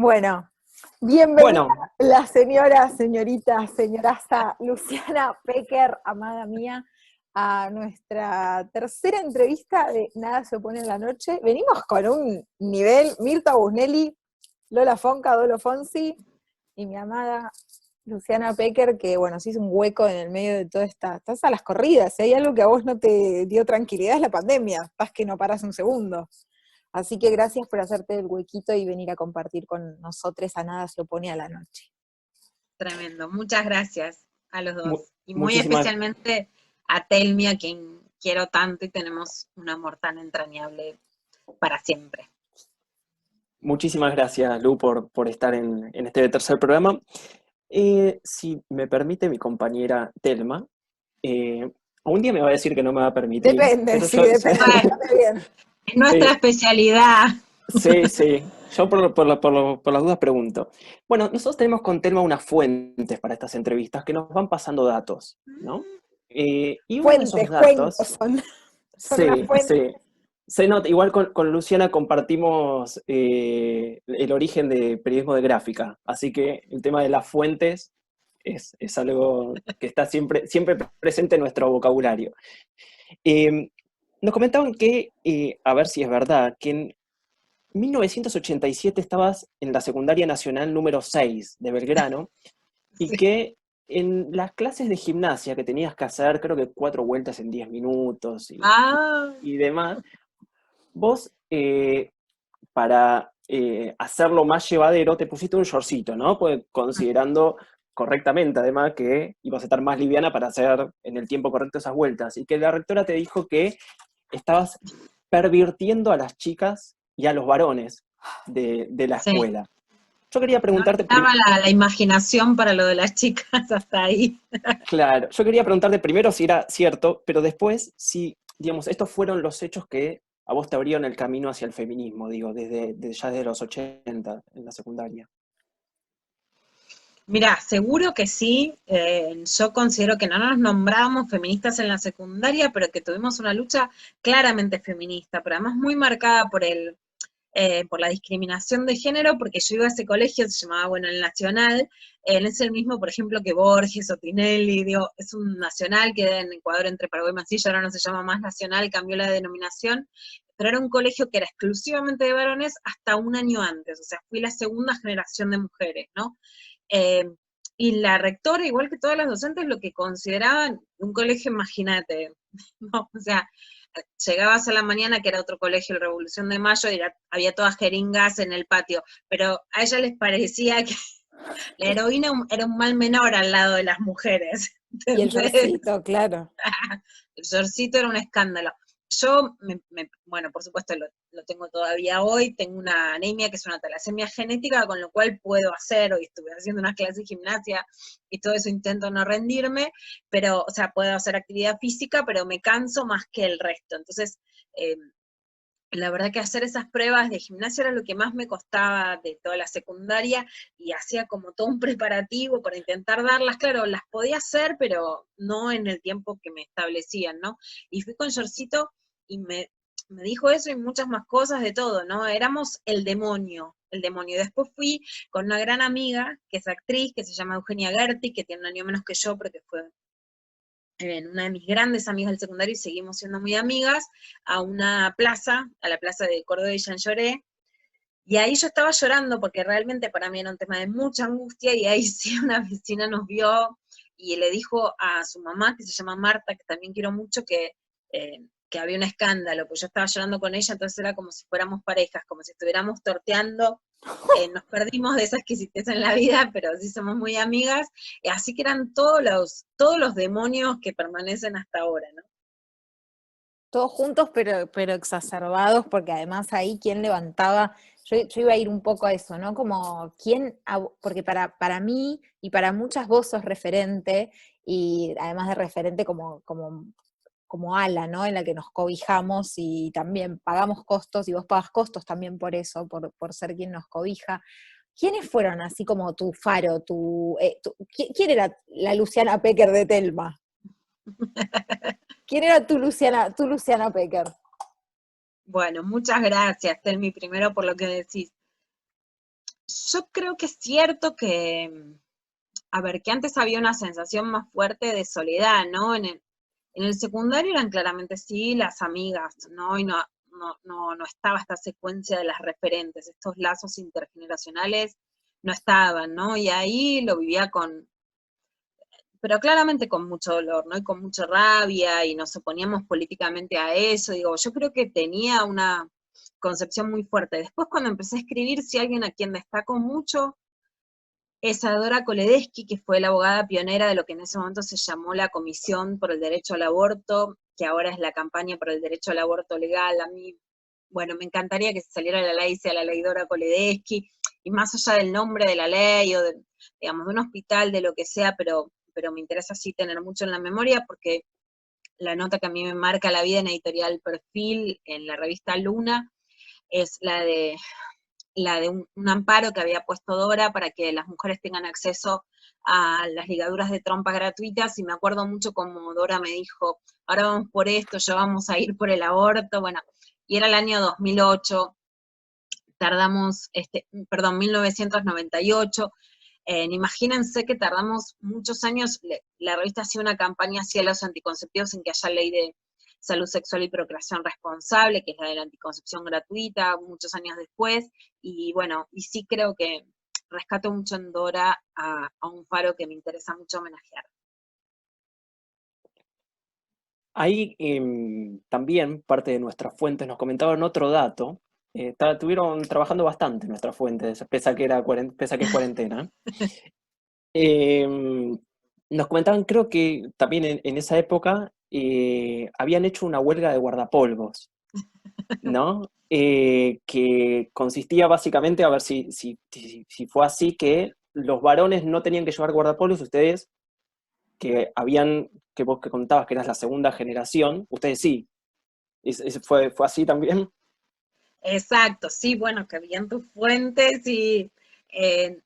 Bueno, bienvenida Bueno, la señoraza Luciana Pecker, amada mía, a nuestra tercera entrevista de Nada se opone en la noche. Venimos con un nivel, Mirta Busnelli, Lola Fonca, Dolo Fonsi, y mi amada Luciana Pecker, que bueno, se hizo un hueco en el medio de toda esta. Estás a las corridas, si hay algo que a vos no te dio tranquilidad es la pandemia, estás que no paras un segundo. Así que gracias por hacerte el huequito y venir a compartir con nosotros a Nada se opone a la noche. Tremendo, muchas gracias a los dos. Y muy muchísimas, especialmente a Telmi, a quien quiero tanto y tenemos un amor tan entrañable para siempre. muchísimas gracias, Lu, por estar en este tercer programa. Si me permite mi compañera Telma, un día me va a decir que no me va a permitir, Depende, pero sí, depende. Bueno, Bien. es nuestra sí, especialidad. sí, yo por las dudas pregunto. Bueno, nosotros tenemos con Telma unas fuentes para estas entrevistas que nos van pasando datos, ¿no? Y uno de esos Fuentes, cuencos datos, son unas sí, fuentes. sí. Se nota, igual con Luciana compartimos el origen de periodismo de gráfica, así que el tema de las fuentes es algo que está siempre presente en nuestro vocabulario. Eh, Nos comentaban que, a ver si es verdad, que en 1987 estabas en la secundaria nacional número 6 de Belgrano y Sí. que en las clases de gimnasia que tenías que hacer, creo que 4 vueltas en 10 minutos Ah, y demás, vos, para hacerlo más llevadero, te pusiste un shortcito, ¿no? Pues considerando correctamente, además, que ibas a estar más liviana para hacer en el tiempo correcto esas vueltas. Y que la rectora te dijo que estabas pervirtiendo a las chicas y a los varones de la sí. escuela. Yo quería No preguntarte, estaba la imaginación para lo de las chicas hasta ahí. claro, yo quería preguntarte primero si era cierto, pero después si, digamos, estos fueron los hechos que a vos te abrieron el camino hacia el feminismo, digo, ya desde los 80 en la secundaria. Mirá, seguro que sí. Yo considero que no nos nombrábamos feministas en la secundaria, pero que tuvimos una lucha claramente feminista, pero además muy marcada por la discriminación de género, porque yo iba a ese colegio, se llamaba, bueno, el Nacional, es el mismo, por ejemplo, que Borges o Tinelli, digo, es un nacional que en Ecuador entre Paraguay y Mansilla, ahora no se llama más Nacional, cambió la denominación, pero era un colegio que era exclusivamente de varones hasta un año antes, o sea, fui la segunda generación de mujeres, ¿no? Eh, y la rectora, igual que todas las docentes, lo que consideraban un colegio, imagínate, ¿no? O sea, llegabas a la mañana, que era otro colegio, el Revolución de Mayo, y había todas jeringas en el patio, pero a ella les parecía que la heroína era un mal menor al lado de las mujeres, Y el ¿entendés? shortcito, claro. El shortcito era un escándalo. Yo, bueno, por supuesto lo tengo todavía hoy, tengo una anemia que es una talasemia genética, con lo cual puedo hacer, hoy estuve haciendo unas clases de gimnasia y todo eso intento no rendirme, pero, o sea, puedo hacer actividad física, pero me canso más que el resto. Entonces, eh, la verdad que hacer esas pruebas de gimnasia era lo que más me costaba de toda la secundaria y hacía como todo un preparativo para intentar darlas. Claro, las podía hacer, pero no en el tiempo que me establecían, ¿no? Y fui con Yorcito y me dijo eso y muchas más cosas de todo, ¿no? Éramos el demonio, el demonio. Después fui con una gran amiga, que es actriz, que se llama Eugenia Gerti, que tiene un año menos que yo, pero que fue una de mis grandes amigas del secundario y seguimos siendo muy amigas, a una plaza, a la plaza de Córdoba y Jean Lloré, y ahí yo estaba llorando porque realmente para mí era un tema de mucha angustia, y ahí sí una vecina nos vio y le dijo a su mamá, que se llama Marta, que también quiero mucho, que había un escándalo, pues yo estaba llorando con ella, entonces era como si fuéramos parejas, como si estuviéramos torteando. Nos perdimos de esa exquisitez en la vida, pero sí somos muy amigas, así que eran todos los demonios que permanecen hasta ahora, ¿no? Todos juntos, pero exacerbados, porque además ahí quién levantaba, yo iba a ir un poco a eso, ¿no? Como porque para mí y para muchas vos sos referente, y además de referente como ala, ¿no? En la que nos cobijamos y también pagamos costos, y vos pagas costos también por eso, por ser quien nos cobija. ¿Quiénes fueron así como tu faro, quién era la Luciana Pecker de Telma? ¿Quién era tu Luciana Pecker? Bueno, muchas gracias, Telmi, primero por lo que decís. Yo creo que es cierto que, a ver, que antes había una sensación más fuerte de soledad, ¿no? En el secundario eran claramente sí las amigas, ¿no? Y no estaba esta secuencia de las referentes, estos lazos intergeneracionales no estaban, ¿no? Y ahí lo vivía pero claramente con mucho dolor, ¿no? Y con mucha rabia, y nos oponíamos políticamente a eso. Digo, yo creo que tenía una concepción muy fuerte. Después, cuando empecé a escribir, si alguien a quien destacó mucho es a Dora Koledeschi, que fue la abogada pionera de lo que en ese momento se llamó la Comisión por el Derecho al Aborto, que ahora es la Campaña por el Derecho al Aborto Legal. A mí, bueno, me encantaría que se saliera la ley, sea la ley Dora Koledeschi, y más allá del nombre de la ley, o de, digamos, de un hospital, de lo que sea, pero me interesa sí tener mucho en la memoria, porque la nota que a mí me marca la vida en Editorial Perfil, en la revista Luna, es la de un amparo que había puesto Dora para que las mujeres tengan acceso a las ligaduras de trompa gratuitas, y me acuerdo mucho como Dora me dijo, ahora vamos por esto, ya vamos a ir por el aborto, bueno, y era el año 2008, tardamos, perdón, 1998, imagínense que tardamos muchos años, la revista hacía una campaña hacia los anticonceptivos en que haya ley de salud sexual y procreación responsable, que es la de la anticoncepción gratuita, muchos años después, y bueno, y sí creo que rescato mucho en Dora a un faro que me interesa mucho homenajear. Ahí también parte de nuestras fuentes nos comentaban otro dato. Estuvieron trabajando bastante nuestras fuentes, pese a que pese a que es cuarentena. Em, Nos comentaban, creo que también en esa época habían hecho una huelga de guardapolvos, ¿no? Que consistía básicamente, a ver si fue así, que los varones no tenían que llevar guardapolvos, ustedes que vos que contabas que eras la segunda generación, ustedes sí. ¿Fue así también? Exacto, sí, bueno, que bien tus fuentes y,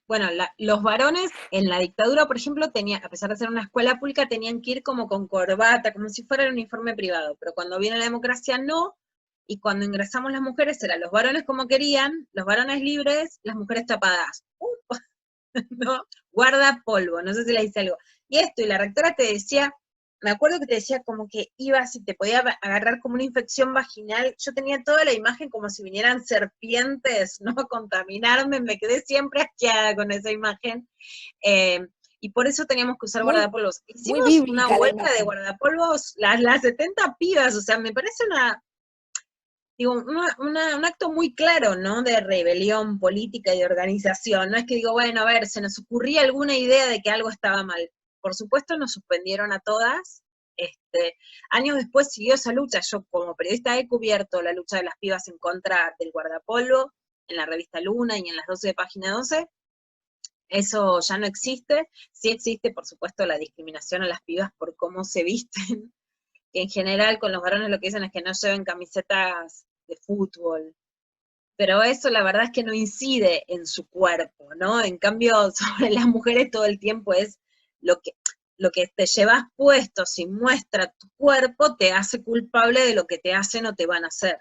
bueno, los varones en la dictadura, por ejemplo, tenían, a pesar de ser una escuela pública, tenían que ir como con corbata, como si fuera el uniforme privado, pero cuando viene la democracia no, y cuando ingresamos las mujeres eran los varones como querían, los varones libres, las mujeres tapadas. ¿No? Guarda polvo, no sé si le dice algo. Y esto, y la rectora te decía, me acuerdo que te decía como que ibas y te podía agarrar como una infección vaginal. Yo tenía toda la imagen como si vinieran serpientes, ¿no? A contaminarme, me quedé siempre asqueada con esa imagen. Y por eso teníamos que usar Muy, guardapolvos. muy Hicimos una bíblica la huelga de imagen. guardapolvos, las 70 pibas, o sea, me parece digo, un acto muy claro, ¿no? De rebelión política y de organización. No es que digo, bueno, a ver, se nos ocurría alguna idea de que algo estaba mal. Por supuesto, nos suspendieron a todas. Años después siguió esa lucha. Yo, como periodista, he cubierto la lucha de las pibas en contra del guardapolvo en la revista Luna y en las 12 de Página 12. Eso ya no existe. Sí existe, por supuesto, la discriminación a las pibas por cómo se visten, que en general con los varones lo que dicen es que no lleven camisetas de fútbol, pero eso la verdad es que no incide en su cuerpo, ¿no? En cambio, sobre las mujeres todo el tiempo es lo que, lo que te llevas puesto, si muestra tu cuerpo, te hace culpable de lo que te hacen o te van a hacer.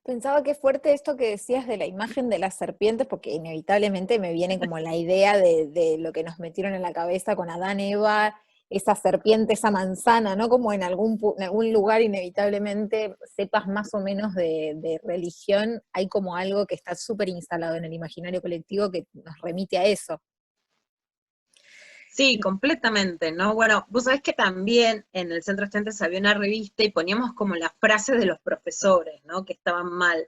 Pensaba que fuerte esto que decías de la imagen de las serpientes, porque inevitablemente me viene como la idea de lo que nos metieron en la cabeza con Adán, Eva, esa serpiente, esa manzana, ¿no? Como en algún lugar inevitablemente sepas más o menos de religión, hay como algo que está súper instalado en el imaginario colectivo que nos remite a eso. Sí, completamente, ¿no? Bueno, vos sabés que también en el Centro Estudiantes había una revista y poníamos como las frases de los profesores, ¿no? Que estaban mal.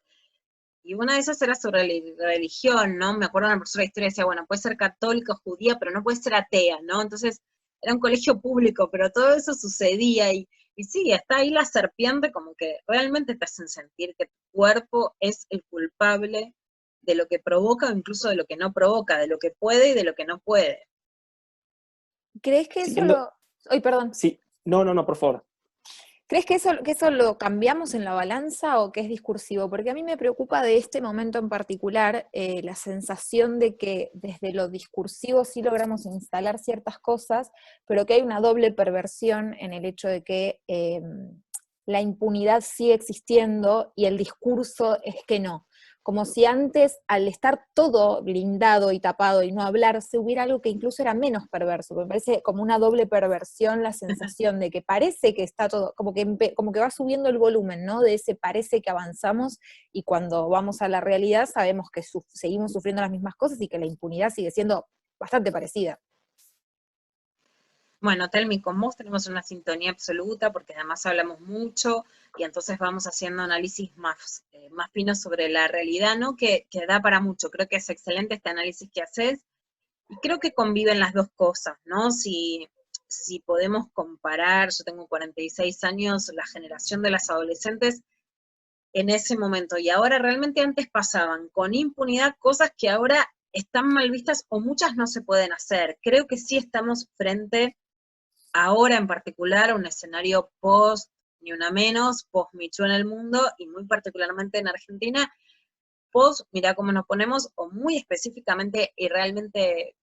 Y una de esas era sobre la religión, ¿no? Me acuerdo de una profesora de historia decía, bueno, puede ser católica o judía, pero no puede ser atea, ¿no? Entonces, era un colegio público, pero todo eso sucedía y sí, está ahí la serpiente como que realmente te hacen sentir que tu cuerpo es el culpable de lo que provoca o incluso de lo que no provoca, de lo que puede y de lo que no puede. ¿Crees que eso Siguiendo, lo... Ay, perdón. sí, no, por favor. ¿Crees que eso lo cambiamos en la balanza o que es discursivo? Porque a mí me preocupa de este momento en particular la sensación de que desde lo discursivo sí logramos instalar ciertas cosas, pero que hay una doble perversión en el hecho de que la impunidad sigue existiendo y el discurso es que no. como si antes, al estar todo blindado y tapado y no hablarse, hubiera algo que incluso era menos perverso. Me parece como una doble perversión la sensación de que parece que está todo, como que va subiendo el volumen, ¿no? De ese parece que avanzamos, y cuando vamos a la realidad sabemos que seguimos sufriendo las mismas cosas y que la impunidad sigue siendo bastante parecida. Bueno, Telmi, con vos tenemos una sintonía absoluta porque además hablamos mucho y entonces vamos haciendo análisis más finos sobre la realidad, ¿no? Que da para mucho. Creo que es excelente este análisis que haces y creo que conviven las dos cosas, ¿no? Si podemos comparar, yo tengo 46 años, la generación de las adolescentes en ese momento y ahora realmente antes pasaban con impunidad cosas que ahora están mal vistas o muchas no se pueden hacer. Creo que sí estamos frente ahora en particular un escenario post Ni Una Menos, post Me Too en el mundo, y muy particularmente en Argentina, post, mirá cómo nos ponemos, o muy específicamente, y realmente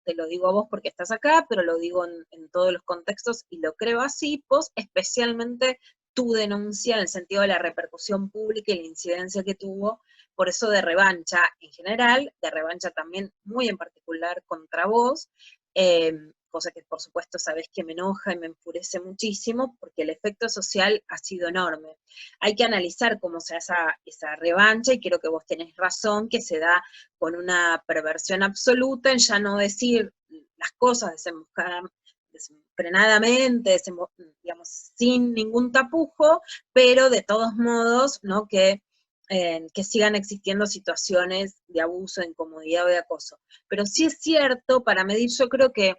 te lo digo a vos porque estás acá, pero lo digo en todos los contextos, y lo creo así, post especialmente tu denuncia en el sentido de la repercusión pública y la incidencia que tuvo, por eso de revancha en general, de revancha también muy en particular contra vos, cosa que por supuesto sabés que me enoja y me enfurece muchísimo, porque el efecto social ha sido enorme. Hay que analizar cómo se hace esa revancha, y creo que vos tenés razón, que se da con una perversión absoluta en ya no decir las cosas desenfrenadamente, digamos, sin ningún tapujo, pero de todos modos, ¿no? Que sigan existiendo situaciones de abuso, de incomodidad o de acoso. Pero sí es cierto, para medir, yo creo que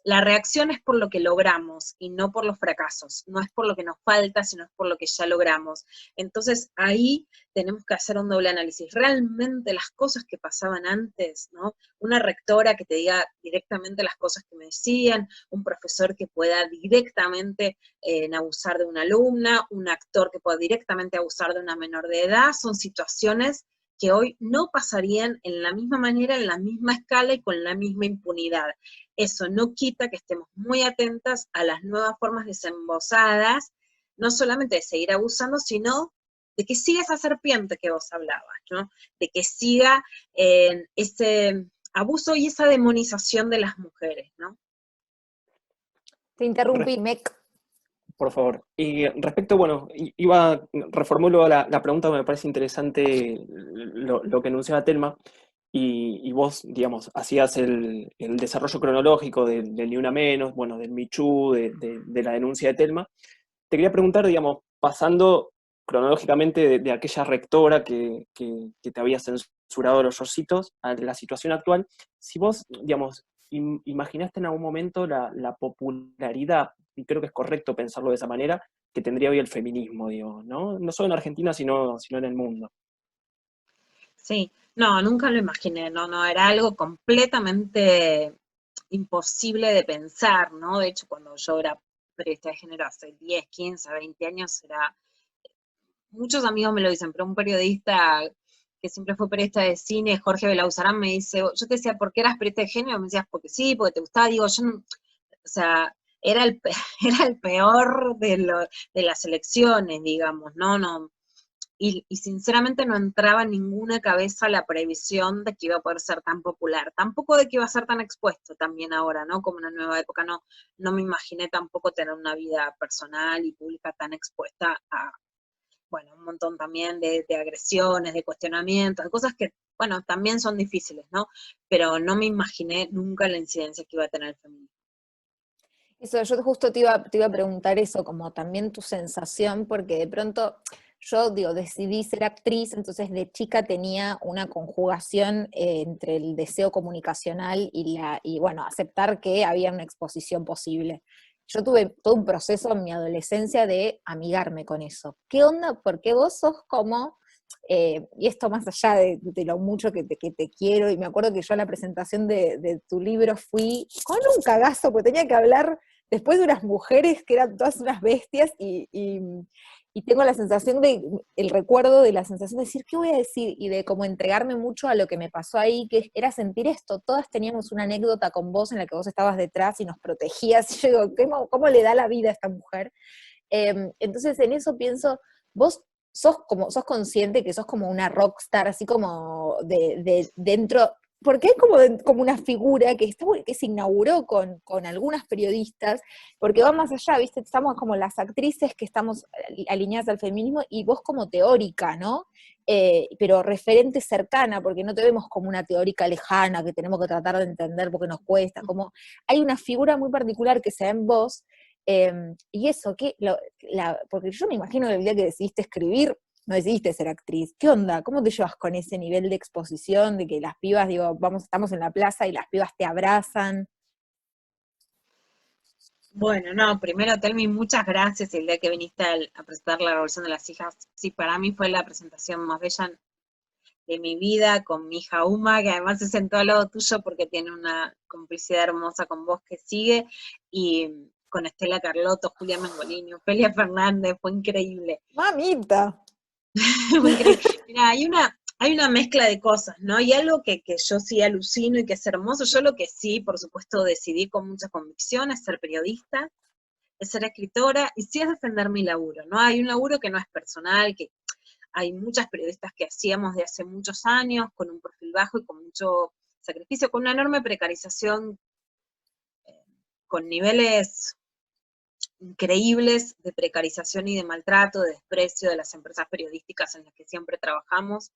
la reacción es por lo que logramos y no por los fracasos, no es por lo que nos falta, sino es por lo que ya logramos. Entonces ahí tenemos que hacer un doble análisis. Realmente las cosas que pasaban antes, ¿no? Una rectora que te diga directamente las cosas que me decían, un profesor que pueda directamente abusar de una alumna, un actor que pueda directamente abusar de una menor de edad, son situaciones que hoy no pasarían en la misma manera, en la misma escala y con la misma impunidad. Eso no quita que estemos muy atentas a las nuevas formas desembosadas, no solamente de seguir abusando, sino de que siga esa serpiente que vos hablabas, ¿no? De que siga ese abuso y esa demonización de las mujeres, ¿no? Te interrumpí, Mec. Por favor. Y respecto, bueno, reformulo la pregunta, me parece interesante lo que enunciaba Telma, y vos, digamos, hacías el desarrollo cronológico del Ni Una Menos, bueno, del Me Too, de la denuncia de Telma. Te quería preguntar, digamos, pasando cronológicamente de aquella rectora que te había censurado los yorcitos a la situación actual, si vos, digamos, imaginaste en algún momento la popularidad, y creo que es correcto pensarlo de esa manera, que tendría hoy el feminismo, digo, ¿no? No solo en Argentina, sino en el mundo. Sí, no, nunca lo imaginé, no, era algo completamente imposible de pensar, ¿no? De hecho, cuando yo era periodista de género hace 10, 15, 20 años, muchos amigos me lo dicen, pero un periodista que siempre fue periodista de cine, Jorge Belauzarán, me dice, yo te decía, ¿por qué eras periodista de género? Me decías, porque sí, porque te gustaba, digo, yo no, o sea, era el peor de las elecciones, digamos, no, y sinceramente no entraba en ninguna cabeza la previsión de que iba a poder ser tan popular, tampoco de que iba a ser tan expuesto también ahora, ¿no? Como una nueva época, no me imaginé tampoco tener una vida personal y pública tan expuesta a, bueno, un montón también de agresiones, de cuestionamientos, de cosas que, bueno, también son difíciles, ¿no? Pero no me imaginé nunca la incidencia que iba a tener el feminismo. Eso, yo justo te iba a preguntar eso, como también tu sensación, porque de pronto yo, digo, decidí ser actriz, entonces de chica tenía una conjugación entre el deseo comunicacional y bueno, aceptar que había una exposición posible. Yo tuve todo un proceso en mi adolescencia de amigarme con eso. ¿Qué onda? Porque vos sos como, y esto más allá de lo mucho que te quiero, y me acuerdo que yo a la presentación de tu libro fui con un cagazo, porque tenía que hablar después de unas mujeres que eran todas unas bestias, y tengo la sensación el recuerdo de la sensación de decir, ¿qué voy a decir? Y de como entregarme mucho a lo que me pasó ahí, que era sentir esto. Todas teníamos una anécdota con vos en la que vos estabas detrás y nos protegías, y yo digo, ¿cómo le da la vida a esta mujer? Entonces en eso pienso, vos sos consciente que sos como una rockstar, así como de dentro, porque hay como una figura que se inauguró con algunas periodistas, porque va más allá, ¿viste? Estamos como las actrices que estamos alineadas al feminismo y vos como teórica, ¿no? Pero referente cercana, porque no te vemos como una teórica lejana que tenemos que tratar de entender porque nos cuesta, como hay una figura muy particular que se da en vos, y eso, porque yo me imagino que el día que decidiste escribir, no decidiste ser actriz. ¿Qué onda? ¿Cómo te llevas con ese nivel de exposición, de que las pibas, digo, estamos en la plaza y las pibas te abrazan? Bueno, no, primero, Telmi, muchas gracias el día que viniste a presentar La Revolución de las Hijas. Sí, para mí fue la presentación más bella de mi vida, con mi hija Uma, que además se sentó al lado tuyo porque tiene una complicidad hermosa con vos que sigue, y con Estela Carlotto, Julia Mengolini, Ofelia Fernández, fue increíble. ¡Mamita! Fue increíble. Mira, hay una mezcla de cosas, ¿no? Y algo que yo sí alucino y que es hermoso, yo lo que sí, por supuesto, decidí con mucha convicción es ser periodista, es ser escritora, y sí es defender mi laburo, ¿no? Hay un laburo que no es personal, que hay muchas periodistas que hacíamos de hace muchos años, con un perfil bajo y con mucho sacrificio, con una enorme precarización, con niveles increíbles de precarización y de maltrato, de desprecio de las empresas periodísticas en las que siempre trabajamos,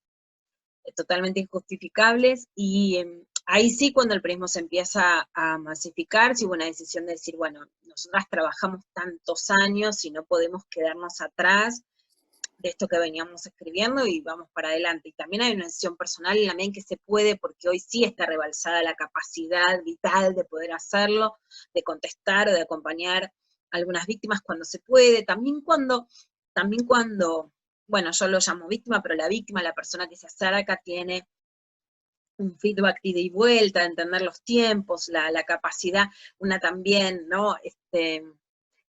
totalmente injustificables, y ahí sí, cuando el periodismo se empieza a masificar, sí hubo una decisión de decir, bueno, nosotras trabajamos tantos años y no podemos quedarnos atrás de esto que veníamos escribiendo y vamos para adelante. Y también hay una decisión personal en la medida en que se puede, porque hoy sí está rebalsada la capacidad vital de poder hacerlo, de contestar o de acompañar a algunas víctimas cuando se puede, también cuando, bueno, yo lo llamo víctima, pero la víctima, la persona que se acerca, tiene un feedback de ida y vuelta, de entender los tiempos, la capacidad, una también, ¿no?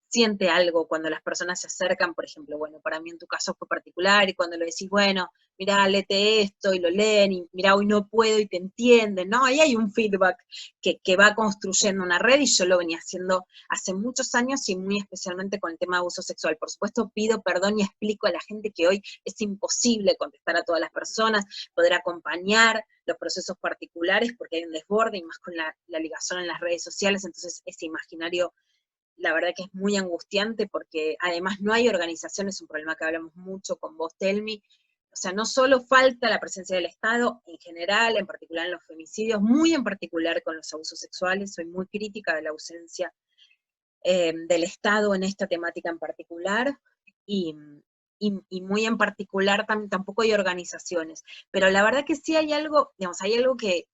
Siente algo cuando las personas se acercan, por ejemplo, bueno, para mí en tu caso fue particular, y cuando le decís, bueno, mirá, léete esto, y lo leen, y mirá, hoy no puedo, y te entienden, ¿no? Ahí hay un feedback que va construyendo una red, y yo lo venía haciendo hace muchos años, y muy especialmente con el tema de abuso sexual. Por supuesto, pido perdón y explico a la gente que hoy es imposible contestar a todas las personas, poder acompañar los procesos particulares, porque hay un desborde, y más con la ligación en las redes sociales, entonces ese imaginario, la verdad que es muy angustiante, porque además no hay organización, es un problema que hablamos mucho con vos, Telmi. O sea, no solo falta la presencia del Estado en general, en particular en los femicidios, muy en particular con los abusos sexuales, soy muy crítica de la ausencia del Estado en esta temática en particular, y, y muy en particular tampoco hay organizaciones. Pero la verdad que sí hay algo, digamos, hay algo que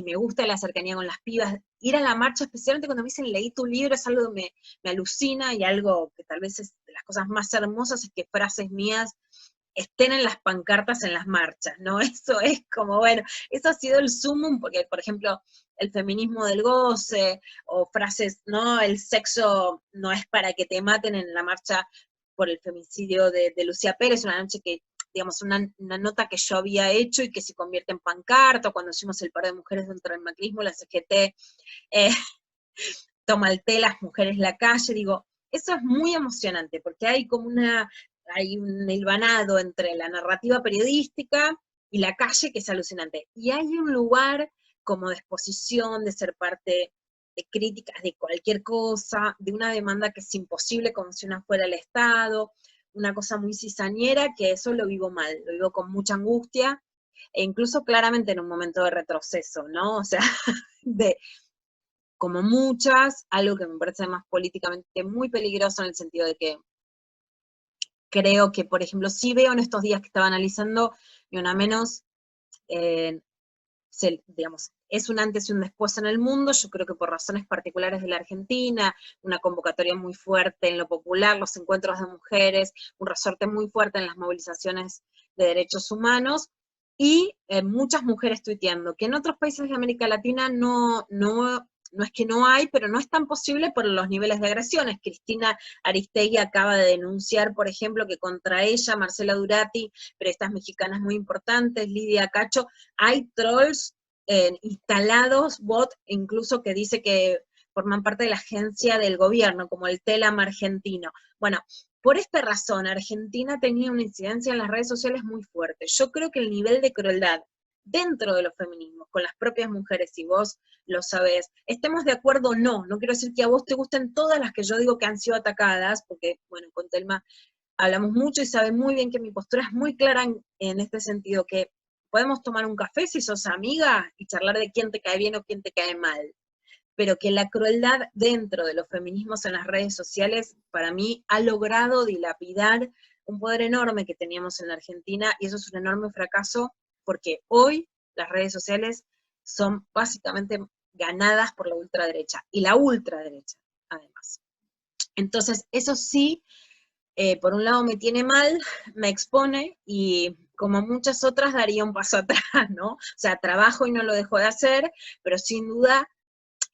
me gusta de la cercanía con las pibas. Ir a la marcha, especialmente cuando me dicen leí tu libro, es algo que me alucina, y algo que tal vez es de las cosas más hermosas, es que frases mías estén en las pancartas en las marchas, ¿no? Eso es como, bueno, eso ha sido el sumum, porque, por ejemplo, el feminismo del goce, o frases, ¿no? El sexo no es para que te maten, en la marcha por el femicidio de Lucía Pérez, una noche que, digamos, una nota que yo había hecho y que se convierte en pancarta, cuando hicimos el paro de mujeres dentro del macrismo, la CGT, eh, toma el té, las mujeres la calle, digo, eso es muy emocionante, porque hay un hilvanado entre la narrativa periodística y la calle que es alucinante. Y hay un lugar como de exposición, de ser parte de críticas de cualquier cosa, de una demanda que es imposible como si una fuera el Estado, una cosa muy cizañera, que eso lo vivo mal, lo vivo con mucha angustia, e incluso claramente en un momento de retroceso, ¿no? O sea, de, como muchas, algo que me parece más políticamente muy peligroso, en el sentido de que creo que, por ejemplo, sí veo en estos días que estaba analizando, y una menos, digamos, es un antes y un después en el mundo. Yo creo que por razones particulares de la Argentina, una convocatoria muy fuerte en lo popular, los encuentros de mujeres, un resorte muy fuerte en las movilizaciones de derechos humanos, y muchas mujeres tuiteando, que en otros países de América Latina no es que no hay, pero no es tan posible por los niveles de agresiones. Cristina Aristegui acaba de denunciar, por ejemplo, que contra ella, Marcela Durati, periodistas mexicanas muy importantes, Lidia Cacho, hay trolls instalados, bot, incluso que dice que forman parte de la agencia del gobierno, como el Telam argentino. Bueno, Por esta razón, Argentina tenía una incidencia en las redes sociales muy fuerte. Yo creo que el nivel de crueldad dentro de los feminismos, con las propias mujeres, y vos lo sabés, estemos de acuerdo o no, no quiero decir que a vos te gusten todas las que yo digo que han sido atacadas, porque, bueno, con Telma hablamos mucho y sabe muy bien que mi postura es muy clara en este sentido, que podemos tomar un café si sos amiga y charlar de quién te cae bien o quién te cae mal, pero que la crueldad dentro de los feminismos en las redes sociales, para mí, ha logrado dilapidar un poder enorme que teníamos en la Argentina, y eso es un enorme fracaso, porque hoy las redes sociales son básicamente ganadas por la ultraderecha, y la ultraderecha, además. Entonces, eso sí, por un lado me tiene mal, me expone, y como muchas otras daría un paso atrás, ¿no? O sea, trabajo y no lo dejo de hacer, pero sin duda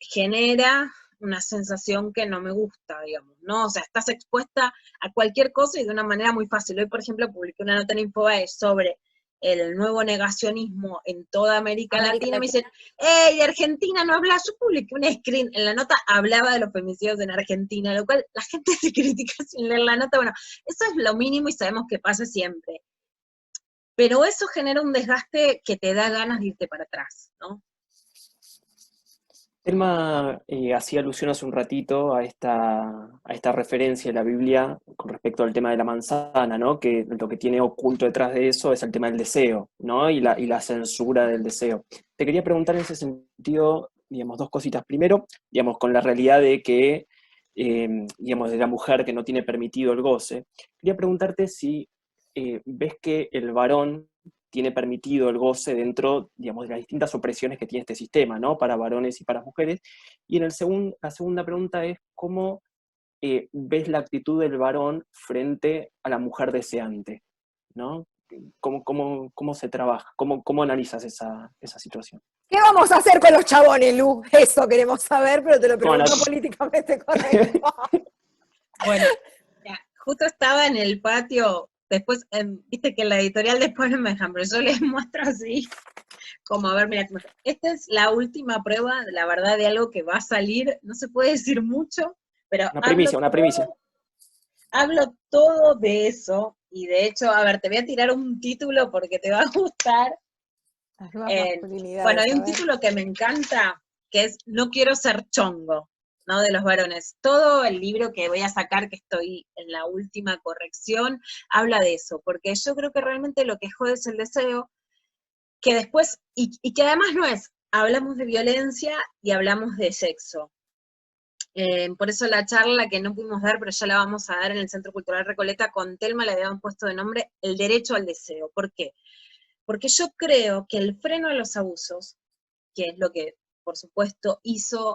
genera una sensación que no me gusta, digamos, ¿no? O sea, estás expuesta a cualquier cosa y de una manera muy fácil. Hoy, por ejemplo, publiqué una nota en Infobae sobre el nuevo negacionismo en toda América Latina. Me dicen, ¡ey, de Argentina no hablas! Yo publiqué un screen, en la nota hablaba de los femicidios en Argentina, lo cual la gente se critica sin leer la nota. Bueno, eso es lo mínimo y sabemos que pasa siempre. Pero eso genera un desgaste que te da ganas de irte para atrás, ¿no? Telma hacía alusión hace un ratito a esta referencia de la Biblia con respecto al tema de la manzana, ¿no? Que lo que tiene oculto detrás de eso es el tema del deseo, ¿no? Y la censura del deseo. Te quería preguntar en ese sentido, digamos, dos cositas. Primero, digamos, con la realidad de que, digamos, de la mujer que no tiene permitido el goce, quería preguntarte si ves que el varón tiene permitido el goce dentro, digamos, de las distintas opresiones que tiene este sistema, ¿no? Para varones y para mujeres. Y la segunda pregunta es, ¿cómo ves la actitud del varón frente a la mujer deseante, ¿no? ¿Cómo se trabaja? ¿Cómo analizas esa situación? ¿Qué vamos a hacer con los chabones, Lu? Eso queremos saber, pero te lo pregunto Bueno, políticamente correcto. Bueno, ya, justo estaba en el patio, después, viste que en la editorial después no me dejan, pero yo les muestro así, como a ver, mira, esta es la última prueba, la verdad, de algo que va a salir, no se puede decir mucho, pero una primicia. hablo todo de eso, y de hecho, a ver, te voy a tirar un título porque te va a gustar. Bueno, hay un título que me encanta, que es No quiero ser chongo, ¿no? De los varones. Todo el libro que voy a sacar, que estoy en la última corrección, habla de eso, porque yo creo que realmente lo que jode es el deseo, que después, y que además no es, hablamos de violencia y hablamos de sexo. Por eso la charla que no pudimos dar, pero ya la vamos a dar en el Centro Cultural Recoleta, con Telma le habíamos puesto de nombre El derecho al deseo. ¿Por qué? Porque yo creo que el freno a los abusos, que es lo que, por supuesto,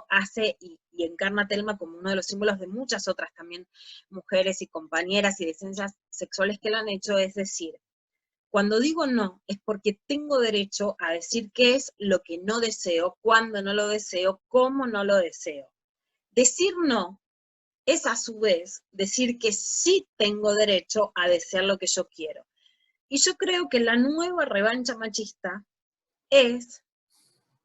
hace y encarna Telma como uno de los símbolos de muchas otras también mujeres y compañeras y disidencias sexuales que lo han hecho, es decir, cuando digo no, es porque tengo derecho a decir qué es lo que no deseo, cuándo no lo deseo, cómo no lo deseo. Decir no es a su vez decir que sí tengo derecho a desear lo que yo quiero. Y yo creo que la nueva revancha machista es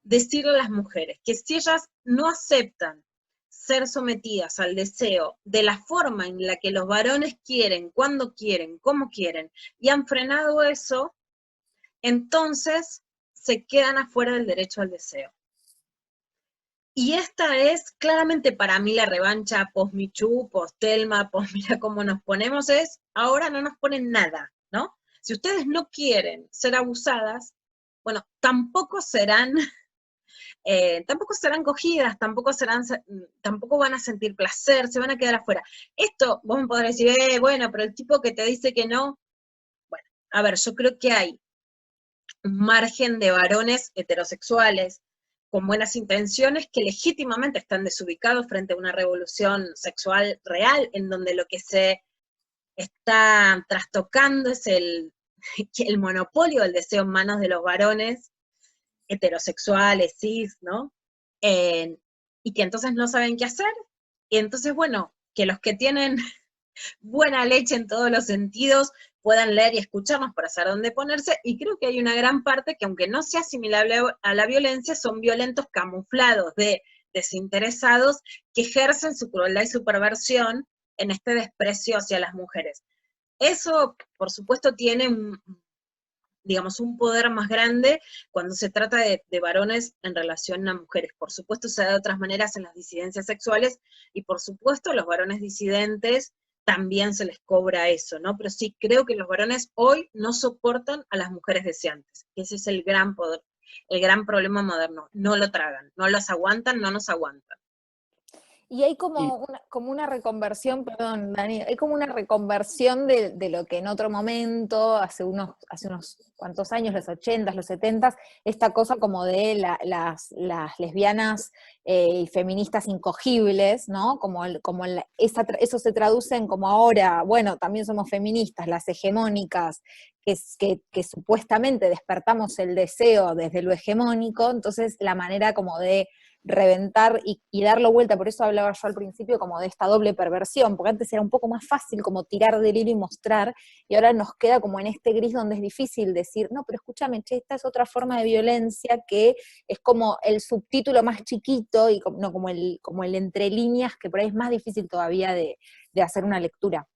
decirle a las mujeres que si ellas no aceptan ser sometidas al deseo de la forma en la que los varones quieren, cuando quieren, cómo quieren, y han frenado eso, entonces se quedan afuera del derecho al deseo. Y esta es claramente para mí la revancha post-Michu, post-Telma, post-mira cómo nos ponemos, es ahora no nos ponen nada, ¿no? Si ustedes no quieren ser abusadas, bueno, tampoco serán cogidas, tampoco van a sentir placer, se van a quedar afuera. Esto, vos me podrás decir, bueno, pero el tipo que te dice que no, bueno, a ver, yo creo que hay un margen de varones heterosexuales con buenas intenciones que legítimamente están desubicados frente a una revolución sexual real, en donde lo que se está trastocando es el monopolio del deseo en manos de los varones heterosexuales, cis, ¿no? Y que entonces no saben qué hacer, y entonces, bueno, que los que tienen buena leche en todos los sentidos puedan leer y escucharnos para saber dónde ponerse, y creo que hay una gran parte que, aunque no sea asimilable a la violencia, son violentos camuflados de desinteresados que ejercen su crueldad y su perversión en este desprecio hacia las mujeres. Eso, por supuesto, tiene digamos, un poder más grande cuando se trata de varones en relación a mujeres. Por supuesto, se da de otras maneras en las disidencias sexuales, y por supuesto, a los varones disidentes también se les cobra eso, ¿no? Pero sí creo que los varones hoy no soportan a las mujeres deseantes, que ese es el gran poder, el gran problema moderno. No lo tragan, no las aguantan, no nos aguantan. Y hay Y como una reconversión, perdón, Dani, hay como una reconversión de lo que en otro momento, hace unos cuantos años, los 80s, los 70s, esta cosa como de las lesbianas y feministas incogibles, ¿no? Eso se traduce en como ahora, bueno, también somos feministas, las hegemónicas, que supuestamente despertamos el deseo desde lo hegemónico, entonces la manera como de reventar y darlo vuelta, por eso hablaba yo al principio como de esta doble perversión, porque antes era un poco más fácil como tirar del hilo y mostrar, y ahora nos queda como en este gris donde es difícil decir, no, pero escúchame, che, esta es otra forma de violencia que es como el subtítulo más chiquito, y no como el entre líneas, que por ahí es más difícil todavía de hacer una lectura.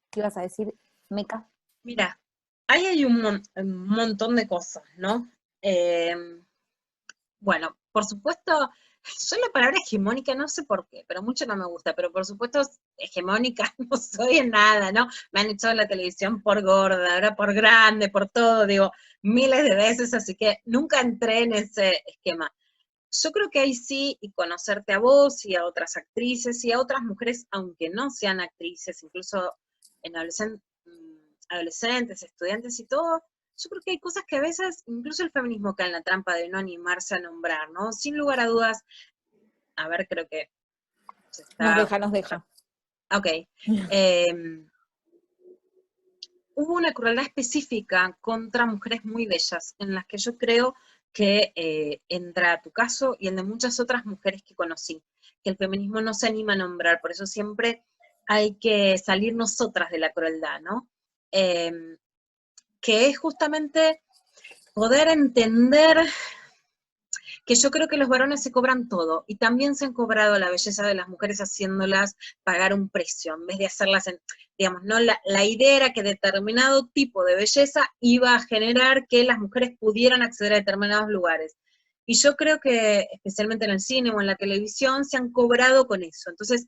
¿Qué ibas a decir, Meca? Mira, ahí hay un montón de cosas, ¿no? Bueno, por supuesto, yo la palabra hegemónica no sé por qué, pero mucho no me gusta, pero por supuesto hegemónica no soy en nada, ¿no? Me han echado la televisión por gorda, ahora por grande, por todo, digo, miles de veces, así que nunca entré en ese esquema. Yo creo que ahí sí, y conocerte a vos y a otras actrices y a otras mujeres, aunque no sean actrices, incluso en adolescentes, estudiantes y todo, yo creo que hay cosas que a veces, incluso el feminismo cae en la trampa de no animarse a nombrar, ¿no? Sin lugar a dudas, a ver, creo que se está... Nos deja. Ok. Hubo una crueldad específica contra mujeres muy bellas, en las que yo creo que entra tu caso y el de muchas otras mujeres que conocí, que el feminismo no se anima a nombrar, por eso siempre hay que salir nosotras de la crueldad, ¿no? Que es justamente poder entender que yo creo que los varones se cobran todo, y también se han cobrado la belleza de las mujeres haciéndolas pagar un precio, en vez de hacerlas, digamos, ¿no? La idea era que determinado tipo de belleza iba a generar que las mujeres pudieran acceder a determinados lugares. Y yo creo que, especialmente en el cine o en la televisión, se han cobrado con eso. Entonces,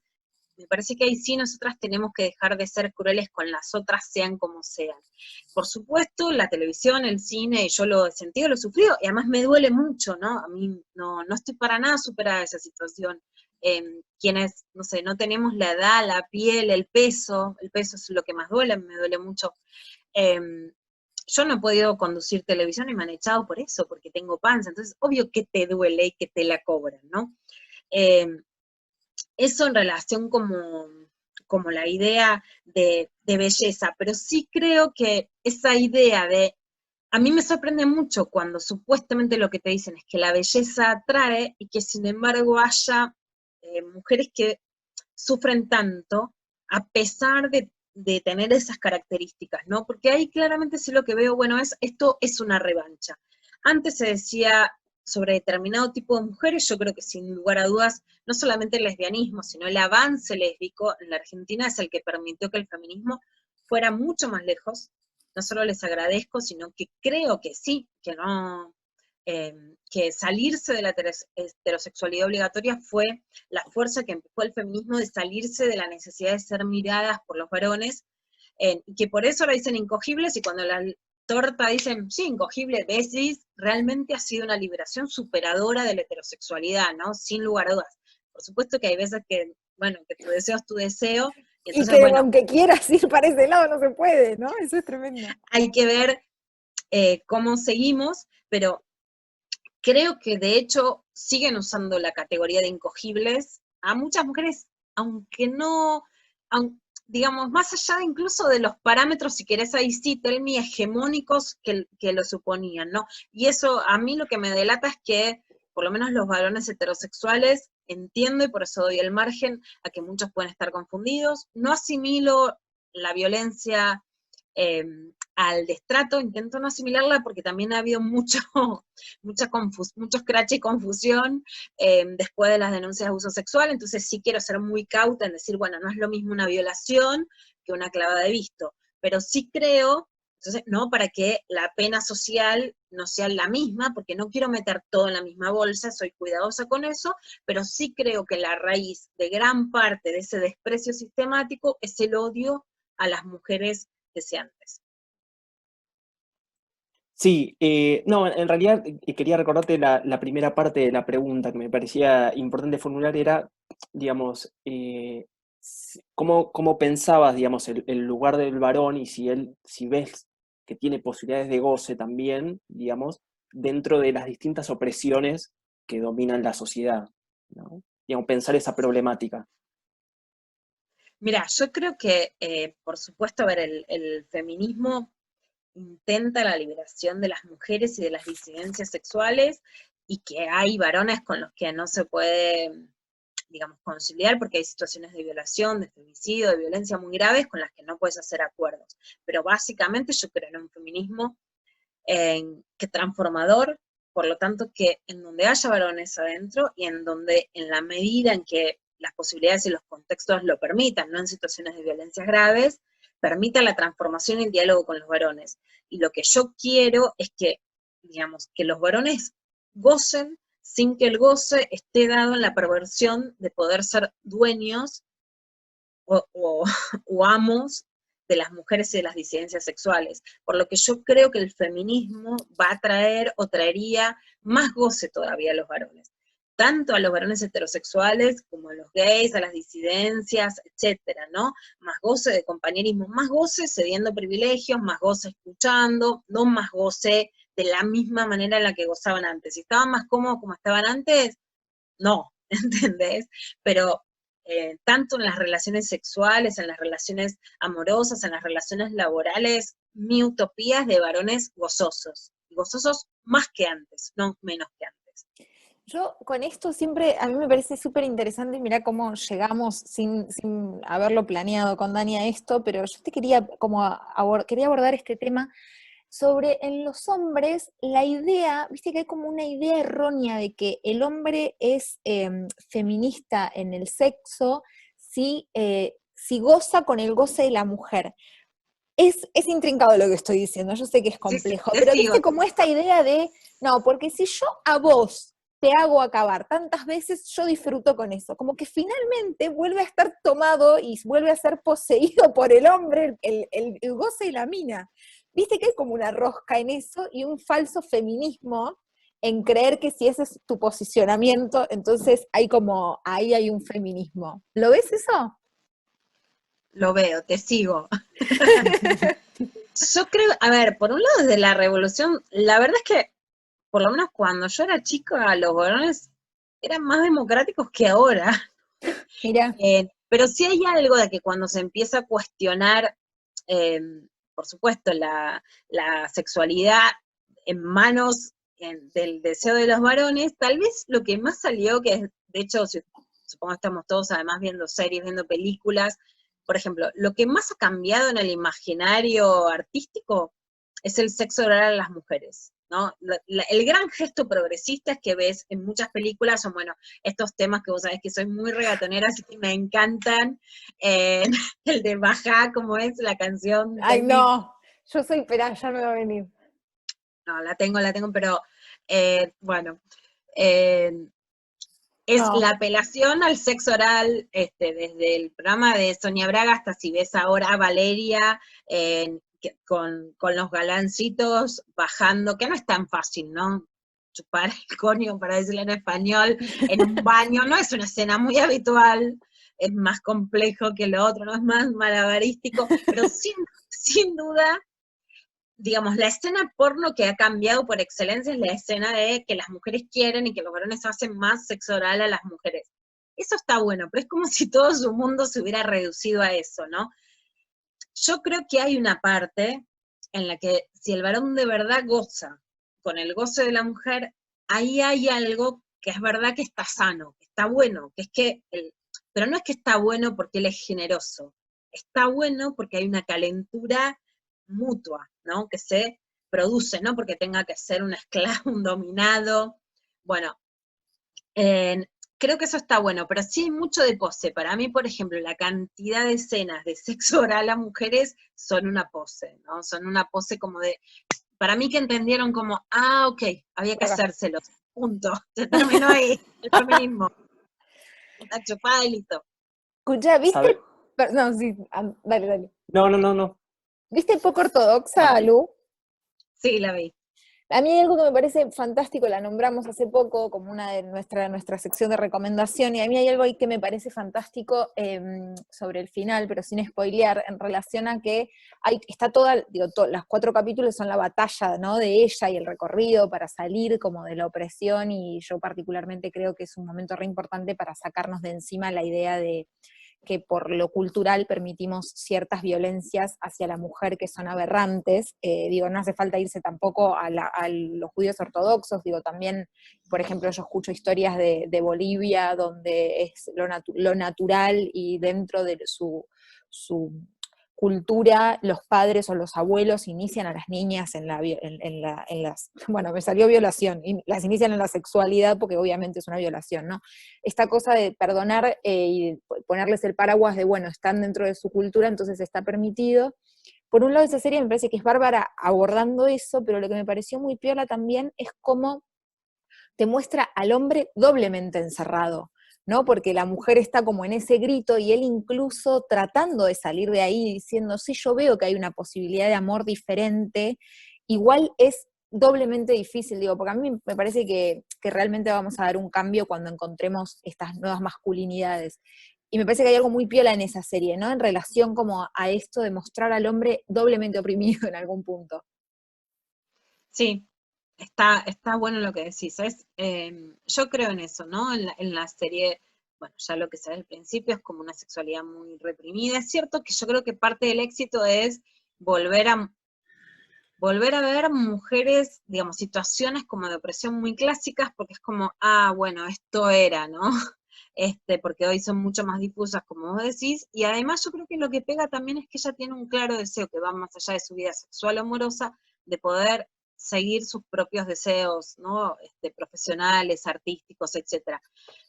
me parece que ahí sí nosotras tenemos que dejar de ser crueles con las otras, sean como sean. Por supuesto, la televisión, el cine, yo lo he sentido, lo he sufrido, y además me duele mucho, ¿no? A mí no estoy para nada superada de esa situación. Quienes, no sé, no tenemos la edad, la piel, el peso es lo que más duele, me duele mucho. Yo no he podido conducir televisión y me han echado por eso, porque tengo panza, entonces obvio que te duele y que te la cobran, ¿no? Eso en relación como la idea de belleza, pero sí creo que esa idea a mí me sorprende mucho cuando supuestamente lo que te dicen es que la belleza atrae y que sin embargo haya mujeres que sufren tanto a pesar de tener esas características, ¿no? Porque ahí claramente sí lo que veo, bueno, esto es una revancha. Antes se decía sobre determinado tipo de mujeres, yo creo que sin lugar a dudas, no solamente el lesbianismo, sino el avance lésbico en la Argentina es el que permitió que el feminismo fuera mucho más lejos. No solo les agradezco, sino que creo que sí, que no, que salirse de la heterosexualidad obligatoria fue la fuerza que empujó el feminismo de salirse de la necesidad de ser miradas por los varones, y que por eso la dicen incogibles, y cuando la torta dicen, sí, incogible, decís, realmente ha sido una liberación superadora de la heterosexualidad, ¿no? Sin lugar a dudas. Por supuesto que hay veces que, bueno, que tu deseo es tu deseo, y Y entonces, que bueno, aunque quieras ir para ese lado no se puede, ¿no? Eso es tremendo. hay que ver cómo seguimos, pero creo que de hecho siguen usando la categoría de incogibles a muchas mujeres, aunque no, digamos, más allá incluso de los parámetros, si querés ahí sí, Telmi, hegemónicos que lo suponían, ¿no? Y eso a mí lo que me delata es que, por lo menos los varones heterosexuales, entiendo, y por eso doy el margen a que muchos pueden estar confundidos, no asimilo la violencia al destrato, intento no asimilarla porque también ha habido mucho scratch y confusión después de las denuncias de abuso sexual, entonces sí quiero ser muy cauta en decir, bueno, no es lo mismo una violación que una clavada de visto, pero sí creo, entonces, no para que la pena social no sea la misma, porque no quiero meter todo en la misma bolsa, soy cuidadosa con eso, pero sí creo que la raíz de gran parte de ese desprecio sistemático es el odio a las mujeres deseantes. Sí, no, en realidad quería recordarte la primera parte de la pregunta que me parecía importante formular era, digamos, cómo pensabas, digamos, el lugar del varón y si ves que tiene posibilidades de goce también, digamos, dentro de las distintas opresiones que dominan la sociedad, ¿no? Digamos, pensar esa problemática. Mira, yo creo que, por supuesto, a ver, el feminismo intenta la liberación de las mujeres y de las disidencias sexuales, y que hay varones con los que no se puede, digamos, conciliar, porque hay situaciones de violación, de femicidio, de violencia muy graves con las que no puedes hacer acuerdos. Pero básicamente yo creo en un feminismo que transformador, por lo tanto que en donde haya varones adentro y en donde en la medida en que las posibilidades y los contextos lo permitan, no en situaciones de violencias graves, permita la transformación y el diálogo con los varones. Y lo que yo quiero es que, digamos, que los varones gocen sin que el goce esté dado en la perversión de poder ser dueños o amos de las mujeres y de las disidencias sexuales, por lo que yo creo que el feminismo va a traer o traería más goce todavía a los varones, tanto a los varones heterosexuales como a los gays, a las disidencias, etcétera, ¿no? Más goce de compañerismo, más goce cediendo privilegios, más goce escuchando, no más goce de la misma manera en la que gozaban antes. Si estaban más cómodos como estaban antes, no, ¿entendés? Pero tanto en las relaciones sexuales, en las relaciones amorosas, en las relaciones laborales, mi utopía es de varones gozosos más que antes, no menos que antes. Yo con esto siempre, a mí me parece súper interesante, mira cómo llegamos sin haberlo planeado con Dani a esto, pero yo te quería quería abordar este tema sobre en los hombres la idea, viste que hay como una idea errónea de que el hombre es feminista en el sexo si goza con el goce de la mujer. Es intrincado lo que estoy diciendo, yo sé que es Sí, sí, complejo, te pero sigo. viste como esta idea de, no, porque si yo a vos te hago acabar tantas veces, yo disfruto con eso, como que finalmente vuelve a estar tomado y vuelve a ser poseído por el hombre, el goce y la mina. Viste que hay como una rosca en eso y un falso feminismo en creer que si ese es tu posicionamiento, entonces ahí hay un feminismo. ¿Lo ves eso? Lo veo, te sigo. Yo creo, a ver, por un lado desde la revolución, la verdad es que, por lo menos cuando yo era chica, los varones eran más democráticos que ahora. Mira. Pero sí hay algo de que cuando se empieza a cuestionar, eh, por supuesto, la sexualidad en manos del deseo de los varones, tal vez lo que más salió, que es, de hecho, supongo que estamos todos además viendo series, viendo películas, por ejemplo, lo que más ha cambiado en el imaginario artístico es el sexo oral a las mujeres, ¿no? El gran gesto progresista es que ves en muchas películas son, bueno, estos temas que vos sabés que soy muy regatonera, así que me encantan, el de Bajá, como es la canción Ay, del mismo. no, yo soy, espera, ya me va a venir. No, la tengo, pero bueno, eh, es No, la apelación al sexo oral, desde el programa de Sonia Braga hasta si ves ahora a Valeria con los galancitos bajando, que no es tan fácil, ¿no? Chupar el coño, para decirlo en español, en un baño, no es una escena muy habitual, es más complejo que lo otro, no es más malabarístico, pero sin duda, digamos, la escena porno que ha cambiado por excelencia es la escena de que las mujeres quieren y que los varones hacen más sexo oral a las mujeres. Eso está bueno, pero es como si todo su mundo se hubiera reducido a eso, ¿no? Yo creo que hay una parte en la que si el varón de verdad goza con el goce de la mujer, ahí hay algo que es verdad que está sano, que está bueno, que es que, pero no es que está bueno porque él es generoso, está bueno porque hay una calentura mutua, ¿no? Que se produce, no porque tenga que ser un esclavo, un dominado. Bueno, creo que eso está bueno, pero sí hay mucho de pose. Para mí, por ejemplo, la cantidad de escenas de sexo oral a mujeres son una pose, ¿no? Son una pose como de, para mí que entendieron como, ok, había que Por acá. hacérselos, punto, se terminó ahí, el feminismo, una chupada y listo. Escucha, ¿viste? ¿Sabe? No, sí, dale, dale. No, no, no, no. ¿Viste Poco Ortodoxa, Tranqui. Lu? Sí, la vi. A mí hay algo que me parece fantástico, la nombramos hace poco como una de nuestra sección de recomendación, y a mí hay algo ahí que me parece fantástico sobre el final, pero sin spoilear, en relación a que está toda, digo, las 4 capítulos son la batalla, ¿no? De ella y el recorrido para salir como de la opresión, y yo particularmente creo que es un momento re importante para sacarnos de encima la idea de que por lo cultural permitimos ciertas violencias hacia la mujer que son aberrantes. Digo, no hace falta irse tampoco a los judíos ortodoxos, digo, también, por ejemplo, yo escucho historias de Bolivia, donde es lo natural y dentro de su cultura, los padres o los abuelos inician a las niñas bueno, me salió violación, y las inician en la sexualidad porque obviamente es una violación, ¿no? Esta cosa de perdonar y ponerles el paraguas de, bueno, están dentro de su cultura, entonces está permitido. Por un lado, esa serie me parece que es bárbara abordando eso, pero lo que me pareció muy piola también es cómo te muestra al hombre doblemente encerrado, ¿no? Porque la mujer está como en ese grito y él incluso tratando de salir de ahí diciendo, sí, yo veo que hay una posibilidad de amor diferente, igual es doblemente difícil, digo, porque a mí me parece que realmente vamos a dar un cambio cuando encontremos estas nuevas masculinidades. Y me parece que hay algo muy piola en esa serie, ¿no? En relación como a esto de mostrar al hombre doblemente oprimido en algún punto. Sí, está bueno lo que decís, ¿sabes? Yo creo en eso, ¿no? En la serie, bueno, ya lo que se ve al principio es como una sexualidad muy reprimida. Es cierto que yo creo que parte del éxito es volver a, volver a ver mujeres, digamos, situaciones como de opresión muy clásicas, porque es como, bueno, esto era, ¿no? Porque hoy son mucho más difusas, como vos decís, y además yo creo que lo que pega también es que ella tiene un claro deseo que va más allá de su vida sexual o amorosa, de poder seguir sus propios deseos, ¿no? Profesionales, artísticos, etcétera.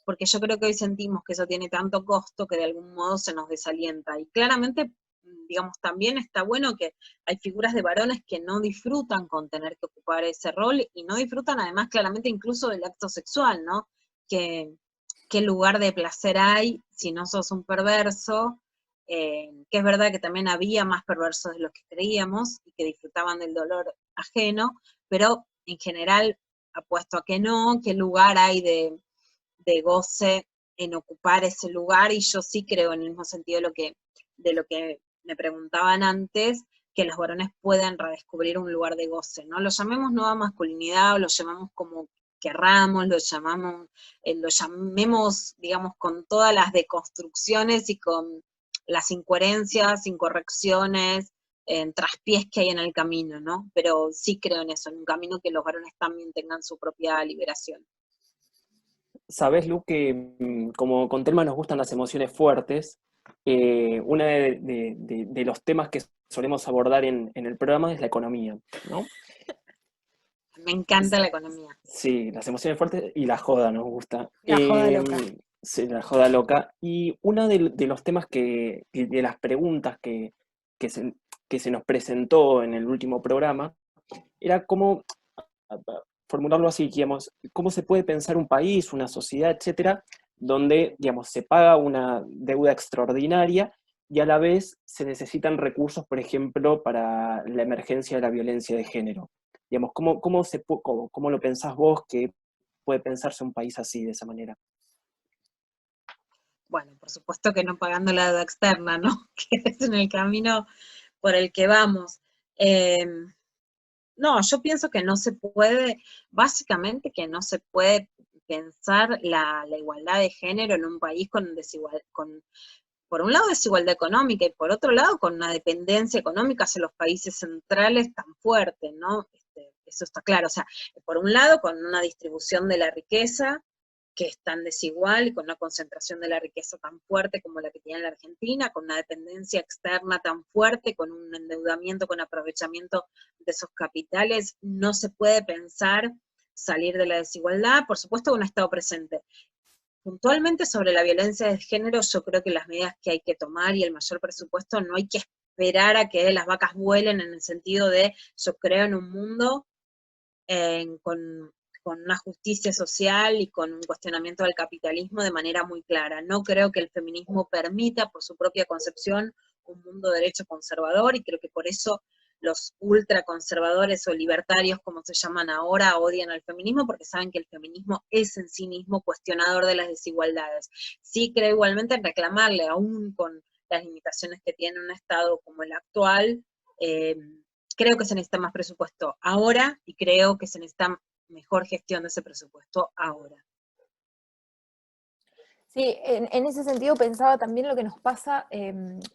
Porque yo creo que hoy sentimos que eso tiene tanto costo que de algún modo se nos desalienta. Y claramente, digamos, también está bueno que hay figuras de varones que no disfrutan con tener que ocupar ese rol y no disfrutan además claramente incluso del acto sexual, ¿no? Que, ¿Qué lugar de placer hay si no sos un perverso? Que es verdad que también había más perversos de los que creíamos y que disfrutaban del dolor ajeno, pero en general apuesto a que no, qué lugar hay de goce en ocupar ese lugar, y yo sí creo en el mismo sentido de lo que me preguntaban antes, que los varones pueden redescubrir un lugar de goce, ¿no? Lo llamemos nueva masculinidad, o lo llamamos como querramos, lo llamemos, digamos, con todas las deconstrucciones y con las incoherencias, incorrecciones, traspiés que hay en el camino, ¿no? Pero sí creo en eso, en un camino que los varones también tengan su propia liberación. Sabés, Lu, que como con Telma nos gustan las emociones fuertes, uno de los temas que solemos abordar en el programa es la economía, ¿no? Me encanta la economía. Sí, las emociones fuertes y la joda nos gusta. La joda loca. Sí, la joda loca. Y uno de los temas de las preguntas que se, que se nos presentó en el último programa, era cómo, formularlo así, digamos, cómo se puede pensar un país, una sociedad, etcétera, donde, digamos, se paga una deuda extraordinaria y a la vez se necesitan recursos, por ejemplo, para la emergencia de la violencia de género. Digamos, ¿cómo lo pensás vos que puede pensarse un país así, de esa manera? Bueno, por supuesto que no pagando la deuda externa, ¿no? Que es en el camino por el que vamos. Eh, no, yo pienso que no se puede, básicamente que no se puede pensar la igualdad de género en un país con por un lado desigualdad económica y por otro lado con una dependencia económica hacia los países centrales tan fuerte, ¿no? Eso está claro. O sea, por un lado con una distribución de la riqueza que es tan desigual y con una concentración de la riqueza tan fuerte como la que tiene la Argentina, con una dependencia externa tan fuerte, con un endeudamiento, con aprovechamiento de esos capitales, no se puede pensar salir de la desigualdad, por supuesto con un Estado presente. Puntualmente sobre la violencia de género, yo creo que las medidas que hay que tomar y el mayor presupuesto, no hay que esperar a que las vacas vuelen en el sentido de yo creo en un mundo con una justicia social y con un cuestionamiento del capitalismo de manera muy clara. No creo que el feminismo permita, por su propia concepción, un mundo de derecho conservador, y creo que por eso los ultraconservadores o libertarios, como se llaman ahora, odian al feminismo, porque saben que el feminismo es en sí mismo cuestionador de las desigualdades. Sí creo igualmente en reclamarle, aún con las limitaciones que tiene un Estado como el actual, creo que se necesita más presupuesto ahora, y creo que se necesita mejor gestión de ese presupuesto ahora. Sí, en ese sentido pensaba también lo que nos pasa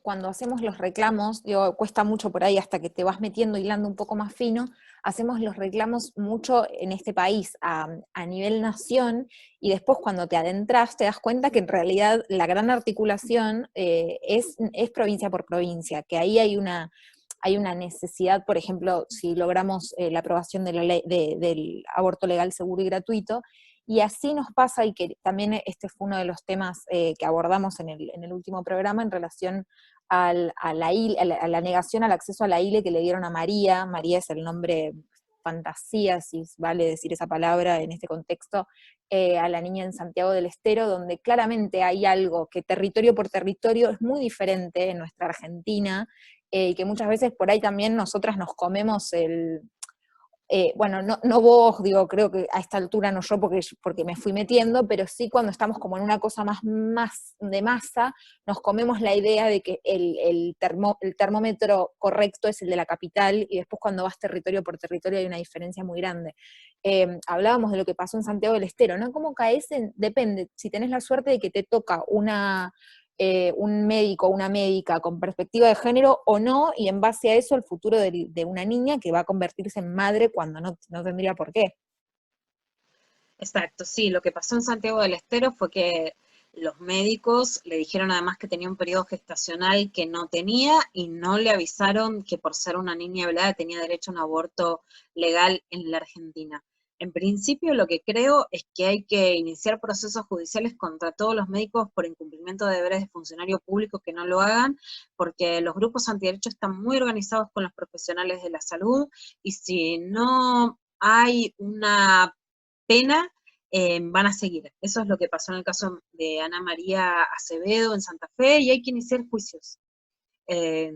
cuando hacemos los reclamos, digo, cuesta mucho por ahí hasta que te vas metiendo, hilando un poco más fino, hacemos los reclamos mucho en este país a nivel nación, y después cuando te adentras te das cuenta que en realidad la gran articulación es provincia por provincia, que ahí hay una necesidad, por ejemplo, si logramos la aprobación de la ley, del aborto legal, seguro y gratuito. Y así nos pasa, y que también este fue uno de los temas que abordamos en el último programa en relación a la negación al acceso a la ILE que le dieron a María. María es el nombre fantasía, si vale decir esa palabra en este contexto, a la niña en Santiago del Estero, donde claramente hay algo que territorio por territorio es muy diferente en nuestra Argentina, y que muchas veces por ahí también nosotras nos comemos bueno, no vos, digo, creo que a esta altura no yo porque me fui metiendo, pero sí cuando estamos como en una cosa más de masa, nos comemos la idea de que el termómetro correcto es el de la capital, y después cuando vas territorio por territorio hay una diferencia muy grande. Hablábamos de lo que pasó en Santiago del Estero, ¿no? ¿Cómo caes? Depende, si tenés la suerte de que te toca un médico o una médica con perspectiva de género o no, y en base a eso el futuro de una niña que va a convertirse en madre cuando no tendría por qué. Exacto, sí, lo que pasó en Santiago del Estero fue que los médicos le dijeron además que tenía un periodo gestacional que no tenía, y no le avisaron que por ser una niña violada tenía derecho a un aborto legal en la Argentina. En principio, lo que creo es que hay que iniciar procesos judiciales contra todos los médicos por incumplimiento de deberes de funcionario público que no lo hagan, porque los grupos antiderechos están muy organizados con los profesionales de la salud, y si no hay una pena, van a seguir. Eso es lo que pasó en el caso de Ana María Acevedo en Santa Fe, y hay que iniciar juicios. Eh,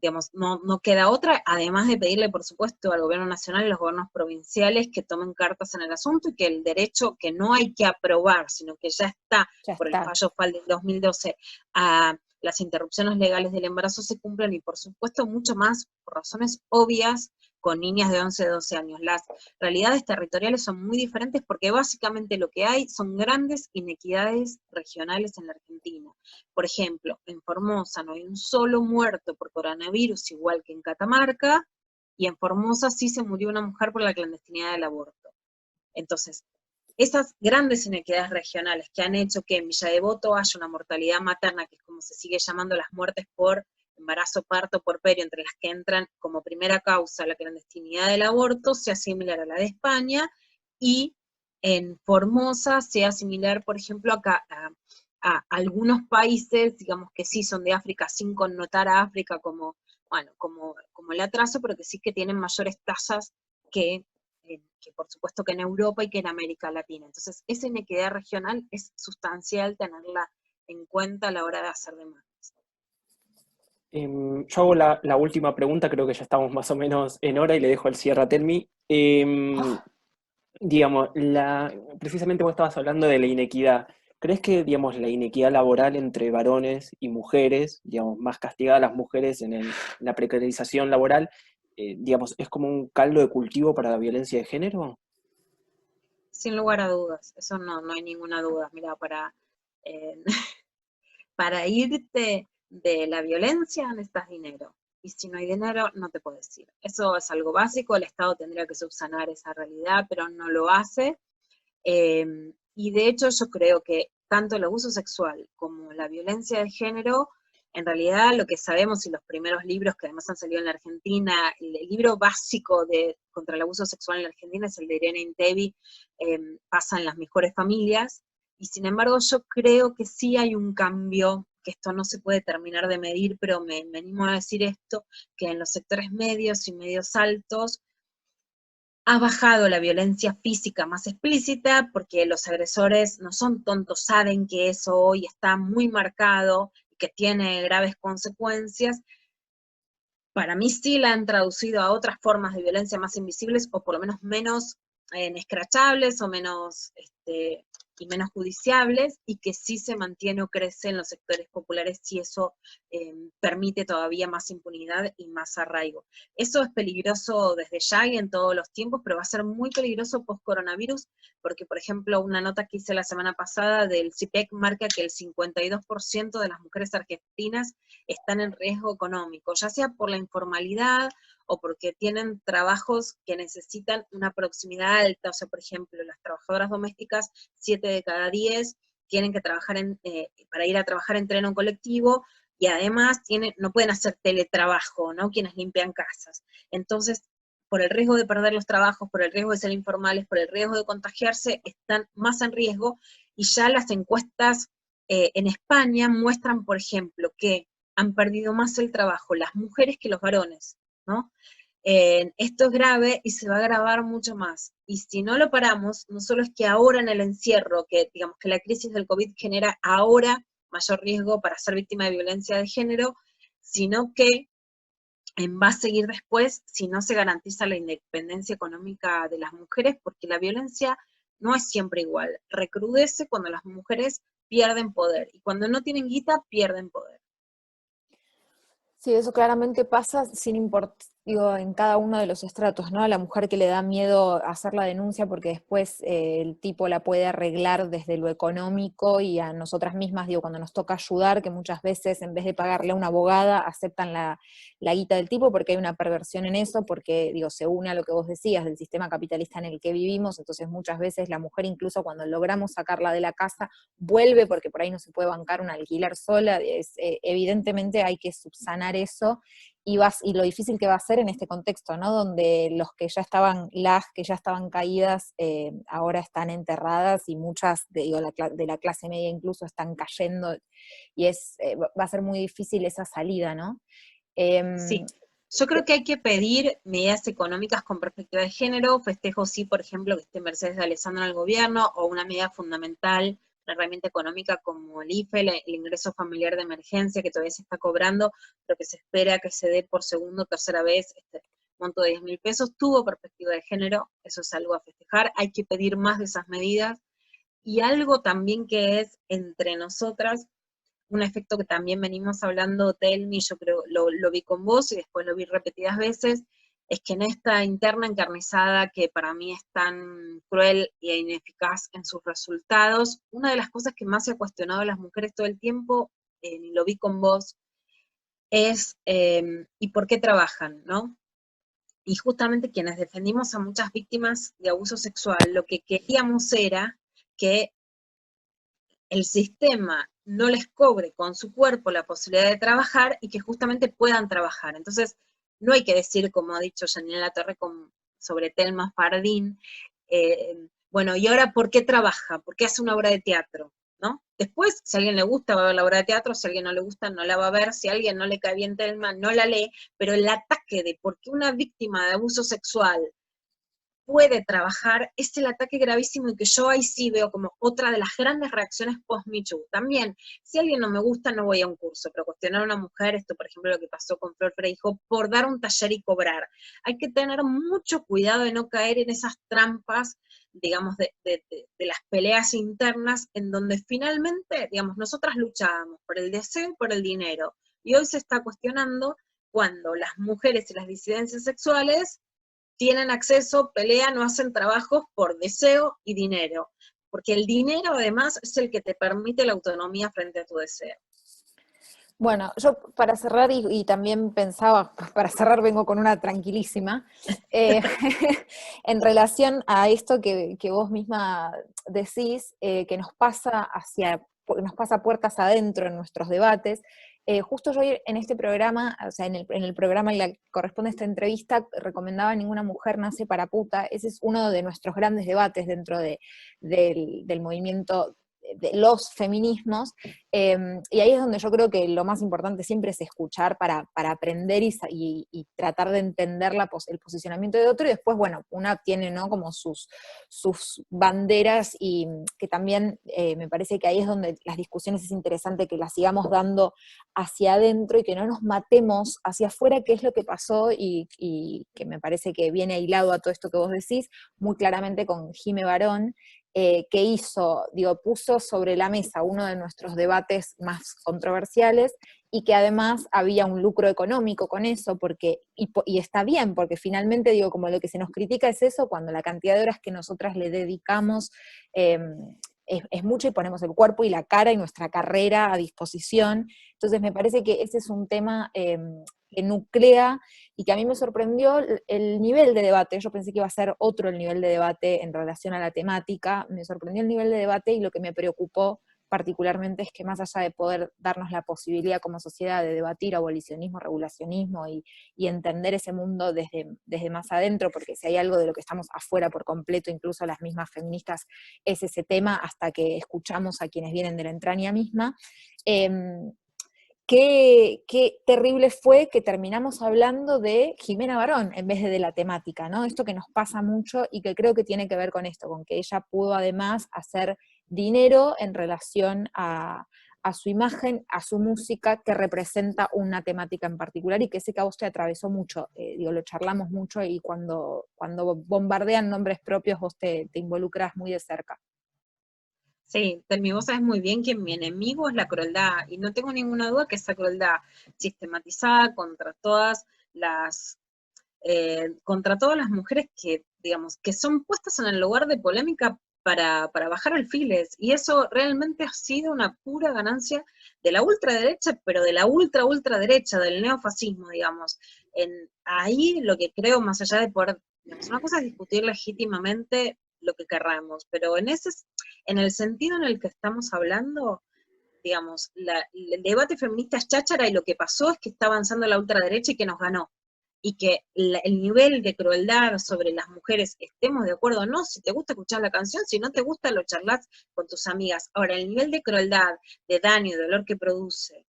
digamos, no queda otra, además de pedirle, por supuesto, al gobierno nacional y a los gobiernos provinciales que tomen cartas en el asunto, y que el derecho que no hay que aprobar, sino que ya está Ya por el está. fallo FAL del 2012, a las interrupciones legales del embarazo se cumplan, y por supuesto mucho más por razones obvias con niñas de 11, 12 años. Las realidades territoriales son muy diferentes porque básicamente lo que hay son grandes inequidades regionales en la Argentina. Por ejemplo, en Formosa no hay un solo muerto por coronavirus, igual que en Catamarca, y en Formosa sí se murió una mujer por la clandestinidad del aborto. Entonces, esas grandes inequidades regionales que han hecho que en Villa Devoto haya una mortalidad materna, que es como se sigue llamando las muertes por embarazo, parto, puerperio, entre las que entran como primera causa la clandestinidad del aborto, sea similar a la de España, y en Formosa sea similar, por ejemplo, a algunos países, digamos que sí son de África, sin connotar a África como, bueno, como el atraso, pero que sí que tienen mayores tasas que por supuesto que en Europa y que en América Latina. Entonces, esa inequidad regional es sustancial tenerla en cuenta a la hora de hacer demandas. Yo hago la última pregunta, creo que ya estamos más o menos en hora y le dejo el cierre a Telmi. Digamos, precisamente vos estabas hablando de la inequidad. ¿Crees que, digamos, la inequidad laboral entre varones y mujeres, digamos, más castigadas las mujeres en la precarización laboral, digamos, es como un caldo de cultivo para la violencia de género? Sin lugar a dudas, eso no hay ninguna duda. Mira, eh, para irte de la violencia necesitas dinero, y si no hay dinero no te puedes ir. Eso es algo básico, el Estado tendría que subsanar esa realidad, pero no lo hace. Y y de hecho yo creo que tanto el abuso sexual como la violencia de género, en realidad lo que sabemos y los primeros libros que además han salido en la Argentina, el libro básico contra el abuso sexual en la Argentina es el de Irene Intevi, Pasa en las mejores familias, y sin embargo yo creo que sí hay un cambio, que esto no se puede terminar de medir, pero me animo a decir esto, que en los sectores medios y medios altos ha bajado la violencia física más explícita, porque los agresores no son tontos, saben que eso hoy está muy marcado y que tiene graves consecuencias. Para mí sí la han traducido a otras formas de violencia más invisibles, o por lo menos menos escrachables, o menos y menos judiciables, y que sí se mantiene o crece en los sectores populares, y eso permite todavía más impunidad y más arraigo. Eso es peligroso desde ya y en todos los tiempos, pero va a ser muy peligroso post-coronavirus, porque, por ejemplo, una nota que hice la semana pasada del CIPEC marca que el 52% de las mujeres argentinas están en riesgo económico, ya sea por la informalidad o porque tienen trabajos que necesitan una proximidad alta. O sea, por ejemplo, las trabajadoras domésticas, 7 de cada 10 tienen que trabajar para ir a trabajar en tren o colectivo, y además no pueden hacer teletrabajo, ¿no? Quienes limpian casas. Entonces, por el riesgo de perder los trabajos, por el riesgo de ser informales, por el riesgo de contagiarse, están más en riesgo, y ya las encuestas en España muestran, por ejemplo, que han perdido más el trabajo las mujeres que los varones, ¿no? Esto es grave y se va a agravar mucho más. Y si no lo paramos, no solo es que ahora en el encierro, que digamos que la crisis del COVID genera ahora mayor riesgo para ser víctima de violencia de género, sino que va a seguir después si no se garantiza la independencia económica de las mujeres, porque la violencia no es siempre igual. Recrudece cuando las mujeres pierden poder, y cuando no tienen guita, pierden poder. Sí, eso claramente pasa sin importar, digo, en cada uno de los estratos, ¿no? A la mujer que le da miedo hacer la denuncia porque después el tipo la puede arreglar desde lo económico, y a nosotras mismas, digo, cuando nos toca ayudar, que muchas veces en vez de pagarle a una abogada, aceptan la guita del tipo, porque hay una perversión en eso, porque, digo, se une a lo que vos decías del sistema capitalista en el que vivimos. Entonces muchas veces la mujer, incluso cuando logramos sacarla de la casa, vuelve porque por ahí no se puede bancar un alquiler sola. Evidentemente hay que subsanar eso, y lo difícil que va a ser en este contexto, ¿no? Donde las que ya estaban caídas, ahora están enterradas, y muchas de la clase media incluso están cayendo, y va a ser muy difícil esa salida, ¿no? Sí, yo creo que hay que pedir medidas económicas con perspectiva de género. Festejo sí, por ejemplo, que esté Mercedes de Alessandro en el gobierno, o una medida fundamental, una herramienta económica como el IFE, el ingreso familiar de emergencia, que todavía se está cobrando, pero que se espera que se dé por segunda o tercera vez, este monto de 10.000 pesos, tuvo perspectiva de género. Eso es algo a festejar. Hay que pedir más de esas medidas, y algo también que es entre nosotras, un efecto que también venimos hablando, Telmi, yo creo, lo vi con vos y después lo vi repetidas veces, es que en esta interna encarnizada, que para mí es tan cruel e ineficaz en sus resultados, una de las cosas que más se ha cuestionado a las mujeres todo el tiempo, y lo vi con vos, es ¿y por qué trabajan, no? Y justamente quienes defendimos a muchas víctimas de abuso sexual, lo que queríamos era que el sistema no les cobre con su cuerpo la posibilidad de trabajar, y que justamente puedan trabajar. Entonces, no hay que decir, como ha dicho Janine Latorre sobre Thelma Fardín, bueno, ¿y ahora por qué trabaja? ¿Por qué hace una obra de teatro? ¿No? Después, si a alguien le gusta, va a ver la obra de teatro; si a alguien no le gusta, no la va a ver; si a alguien no le cae bien Thelma, no la lee. Pero el ataque de por qué una víctima de abuso sexual puede trabajar es el ataque gravísimo, y que yo ahí sí veo como otra de las grandes reacciones post-Me Too. También, si a alguien no me gusta, no voy a un curso, pero cuestionar a una mujer, esto por ejemplo lo que pasó con Flor Freijo, por dar un taller y cobrar. Hay que tener mucho cuidado de no caer en esas trampas, digamos, de las peleas internas, en donde finalmente, digamos, nosotras luchábamos por el deseo y por el dinero, y hoy se está cuestionando cuando las mujeres y las disidencias sexuales tienen acceso, pelean o hacen trabajos por deseo y dinero, porque el dinero además es el que te permite la autonomía frente a tu deseo. Bueno, yo para cerrar, y también pensaba, para cerrar vengo con una tranquilísima, eh, en relación a esto que vos misma decís, que nos pasa puertas adentro en nuestros debates. Justo yo en este programa, o sea, en el programa y la que corresponde a esta entrevista, recomendaba Ninguna mujer nace para puta. Ese es uno de nuestros grandes debates dentro del movimiento de los feminismos, y ahí es donde yo creo que lo más importante siempre es escuchar para aprender y tratar de entender el posicionamiento de otro, y después, bueno, una tiene, ¿no?, como sus banderas, y que también me parece que ahí es donde las discusiones es interesante que las sigamos dando hacia adentro y que no nos matemos hacia afuera, que es lo que pasó, y que me parece que viene hilado a todo esto que vos decís, muy claramente con Jime Barón, que hizo, puso sobre la mesa uno de nuestros debates más controversiales, y que además había un lucro económico con eso, y está bien, porque finalmente, como lo que se nos critica es eso, cuando la cantidad de horas que nosotras le dedicamos es mucho, y ponemos el cuerpo y la cara y nuestra carrera a disposición. Entonces me parece que ese es un tema que nuclea, y que a mí me sorprendió el nivel de debate. Yo pensé que iba a ser otro el nivel de debate en relación a la temática. Me sorprendió el nivel de debate, y lo que me preocupó particularmente es que, más allá de poder darnos la posibilidad como sociedad de debatir abolicionismo, regulacionismo y entender ese mundo desde más adentro, porque si hay algo de lo que estamos afuera por completo, incluso las mismas feministas, es ese tema, hasta que escuchamos a quienes vienen de la entraña misma. Qué terrible fue que terminamos hablando de Jimena Barón en vez de la temática, ¿no? Esto que nos pasa mucho, y que creo que tiene que ver con esto, con que ella pudo además hacer dinero en relación a su imagen, a su música, que representa una temática en particular, y que sé que a vos te atravesó mucho, lo charlamos mucho, y cuando bombardean nombres propios vos te involucras muy de cerca. Sí, Telmi, vos sabés muy bien que mi enemigo es la crueldad, y no tengo ninguna duda que esa crueldad sistematizada contra todas las mujeres que, digamos, que son puestas en el lugar de polémica para bajar alfiles, y eso realmente ha sido una pura ganancia de la ultraderecha, pero de la ultraderecha, del neofascismo, digamos. Ahí lo que creo, más allá de poder, digamos, una cosa es discutir legítimamente lo que querramos, pero en el sentido en el que estamos hablando, digamos, el debate feminista es cháchara, y lo que pasó es que está avanzando la ultraderecha y que nos ganó. Y que el nivel de crueldad sobre las mujeres, estemos de acuerdo o no, si te gusta escuchar la canción, si no te gusta lo charlas con tus amigas. Ahora, el nivel de crueldad, de daño y dolor que produce,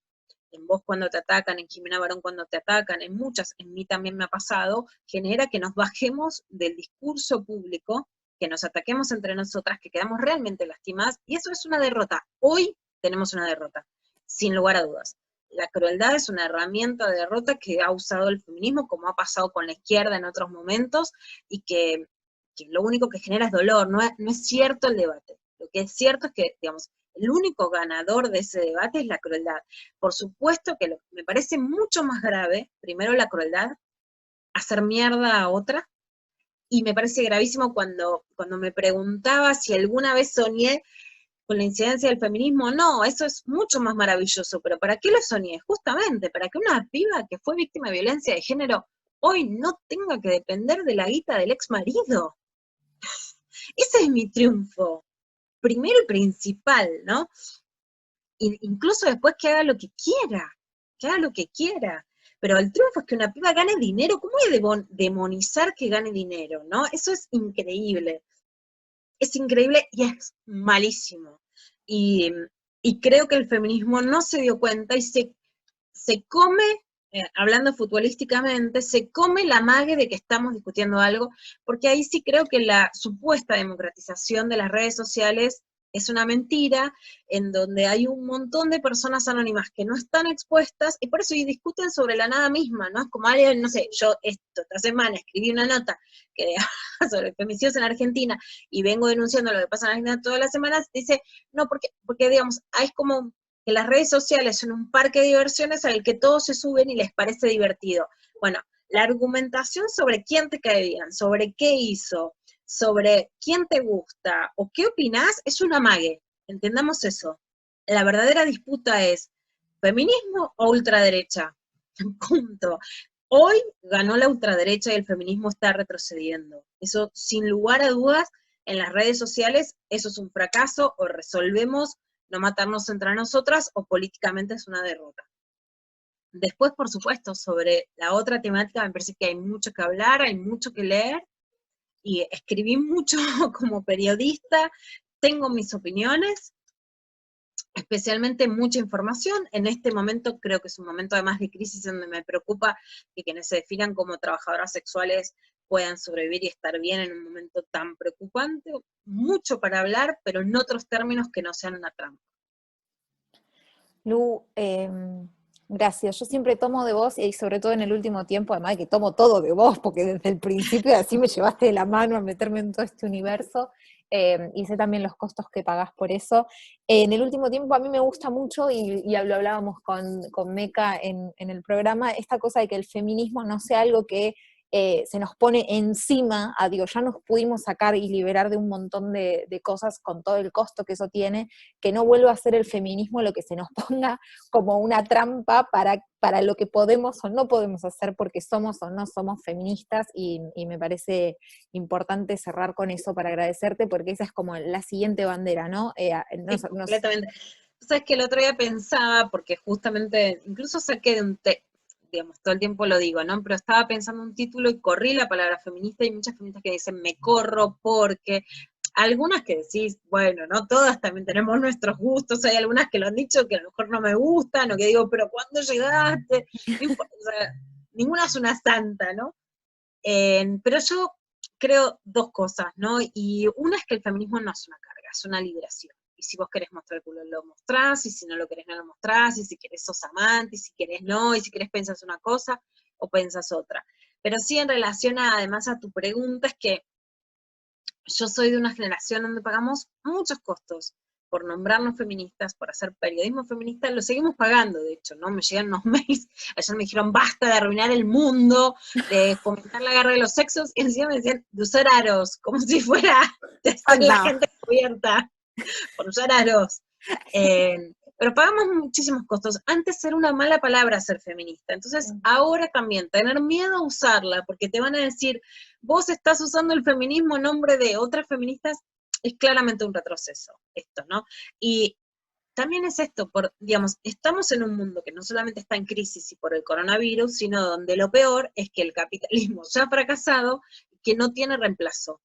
en vos cuando te atacan, en Jimena Barón cuando te atacan, en muchas, en mí también me ha pasado, genera que nos bajemos del discurso público, que nos ataquemos entre nosotras, que quedamos realmente lastimadas, y eso es una derrota. Hoy tenemos una derrota, sin lugar a dudas. La crueldad es una herramienta de derrota que ha usado el feminismo, como ha pasado con la izquierda en otros momentos, y que lo único que genera es dolor, no es cierto el debate. Lo que es cierto es que, digamos, el único ganador de ese debate es la crueldad. Por supuesto que me parece mucho más grave, primero la crueldad, hacer mierda a otra, y me parece gravísimo cuando me preguntaba si alguna vez soñé con la incidencia del feminismo. No, eso es mucho más maravilloso, pero ¿para qué lo soñé? Justamente para que una piba que fue víctima de violencia de género hoy no tenga que depender de la guita del ex marido. Ese es mi triunfo, primero y principal, ¿no? Incluso después que haga lo que quiera, pero el triunfo es que una piba gane dinero. ¿Cómo voy a demonizar que gane dinero, no? Eso es increíble y es malísimo. Y creo que el feminismo no se dio cuenta y se come, hablando futbolísticamente, se come la mague de que estamos discutiendo algo, porque ahí sí creo que la supuesta democratización de las redes sociales es una mentira, en donde hay un montón de personas anónimas que no están expuestas, y por eso discuten sobre la nada misma, ¿no? Es como alguien, no sé, yo esta semana escribí una nota que sobre femicidios en Argentina, y vengo denunciando lo que pasa en Argentina todas las semanas, dice, no, porque digamos, hay como que las redes sociales son un parque de diversiones al que todos se suben y les parece divertido. Bueno, la argumentación sobre quién te cae bien, sobre qué hizo, sobre quién te gusta o qué opinás es un amague, entendamos eso. La verdadera disputa es ¿Feminismo o ultraderecha? Punto. Hoy ganó la ultraderecha y el feminismo está retrocediendo. Eso, sin lugar a dudas, en las redes sociales, eso es un fracaso, o resolvemos no matarnos entre nosotras, o políticamente es una derrota. Después, por supuesto, sobre la otra temática, me parece que hay mucho que hablar, hay mucho que leer, y escribí mucho como periodista, tengo mis opiniones, especialmente mucha información. En este momento creo que es un momento además de crisis donde me preocupa que quienes se definan como trabajadoras sexuales puedan sobrevivir y estar bien en un momento tan preocupante. Mucho para hablar, pero en otros términos que no sean una trampa. Lu, gracias. Yo siempre tomo de vos, y sobre todo en el último tiempo, además de que tomo todo de vos, porque desde el principio así me llevaste de la mano a meterme en todo este universo, y sé también los costos que pagás por eso. En el último tiempo a mí me gusta mucho, y lo hablábamos con Meca en el programa, esta cosa de que el feminismo no sea algo que se nos pone encima, digo, ya nos pudimos sacar y liberar de un montón de cosas con todo el costo que eso tiene, que no vuelva a ser el feminismo lo que se nos ponga como una trampa para lo que podemos o no podemos hacer porque somos o no somos feministas, y me parece importante cerrar con eso para agradecerte, porque esa es como la siguiente bandera, ¿no? Sí, completamente. Sabes que el otro día pensaba, porque justamente, incluso saqué de un digamos, todo el tiempo lo digo, ¿no? Pero estaba pensando un título y corrí la palabra feminista, y muchas feministas que dicen, me corro porque, algunas que decís, bueno, ¿no? Todas también tenemos nuestros gustos, hay algunas que lo han dicho que a lo mejor no me gustan, o que digo, pero ¿cuándo llegaste? No importa, o sea, ninguna es una santa, ¿no? Pero yo creo dos cosas, ¿no? Y una es que el feminismo no es una carga, es una liberación. Y si vos querés mostrar el culo, lo mostrás, y si no lo querés, no lo mostrás, y si querés sos amante, y si querés no, y si querés pensás una cosa o pensás otra. Pero sí, en relación además a tu pregunta, es que yo soy de una generación donde pagamos muchos costos por nombrarnos feministas, por hacer periodismo feminista, lo seguimos pagando, de hecho, ¿no? Me llegan unos mails, ayer me dijeron, basta de arruinar el mundo, de fomentar la guerra de los sexos, y encima me decían, de usar aros, como si fuera de ser la gente cubierta por usar aros. Pero pagamos muchísimos costos. Antes era una mala palabra ser feminista, entonces ahora también tener miedo a usarla, porque te van a decir, vos estás usando el feminismo en nombre de otras feministas, es claramente un retroceso, esto, ¿no? Y también es esto, digamos, estamos en un mundo que no solamente está en crisis y por el coronavirus, sino donde lo peor es que el capitalismo ya ha fracasado y que no tiene reemplazo.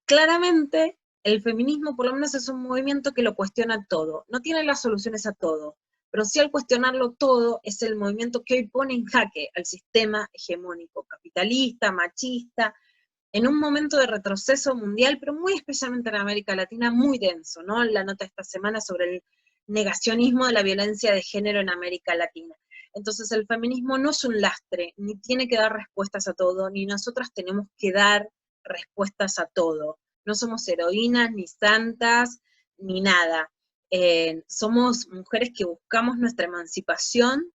Claramente, el feminismo por lo menos es un movimiento que lo cuestiona todo, no tiene las soluciones a todo, pero sí al cuestionarlo todo es el movimiento que hoy pone en jaque al sistema hegemónico, capitalista, machista, en un momento de retroceso mundial, pero muy especialmente en América Latina, muy denso, ¿no? La nota esta semana sobre el negacionismo de la violencia de género en América Latina. Entonces el feminismo no es un lastre, ni tiene que dar respuestas a todo, ni nosotras tenemos que dar respuestas a todo. No somos heroínas, ni santas, ni nada. Somos mujeres que buscamos nuestra emancipación,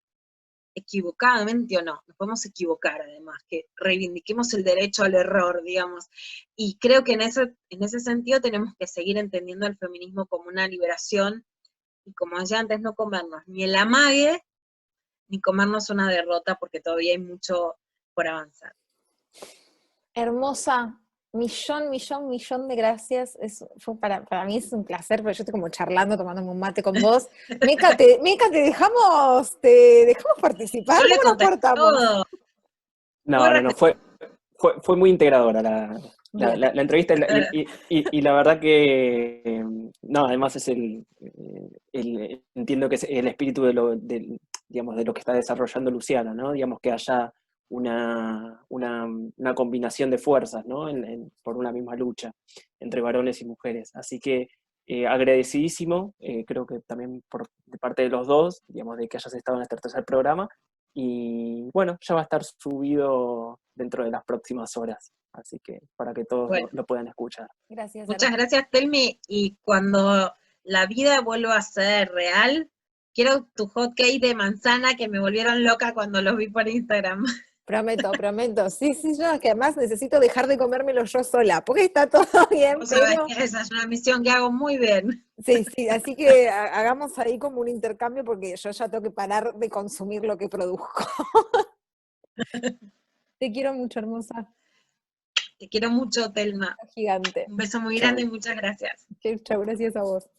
equivocadamente o no, nos podemos equivocar además, que reivindiquemos el derecho al error, digamos, y creo que en ese sentido tenemos que seguir entendiendo el feminismo como una liberación, y como decía antes, no comernos ni el amague, ni comernos una derrota, porque todavía hay mucho por avanzar. Hermosa, millón de gracias. Para mí es un placer, pero yo estoy como charlando, tomándome un mate con vos. Meca, te dejamos participar. Yo le ¿Cómo nos conté portamos? todo. No, fue muy integradora la entrevista, y la verdad que, no, además es entiendo que es el espíritu digamos, de lo que está desarrollando Luciana, ¿no? Digamos, que haya una combinación de fuerzas, ¿no? Por una misma lucha entre varones y mujeres. Así que agradecidísimo, creo que también de parte de los dos, digamos, de que hayas estado en este tercer programa, y bueno, ya va a estar subido dentro de las próximas horas, así que para que todos lo puedan escuchar. Gracias. Muchas gracias, Telmi, y cuando la vida vuelva a ser real, quiero tu hot cake de manzana, que me volvieron loca cuando los vi por Instagram. Prometo. Sí, yo que además necesito dejar de comérmelo yo sola, porque está todo bien, Vos sabés pero... que esa es una misión que hago muy bien. Sí, así que hagamos ahí como un intercambio porque yo ya tengo que parar de consumir lo que produzco. Te quiero mucho, hermosa. Te quiero mucho, Telma. Gigante. Un beso muy Chau. grande y muchas gracias. Chau, gracias a vos.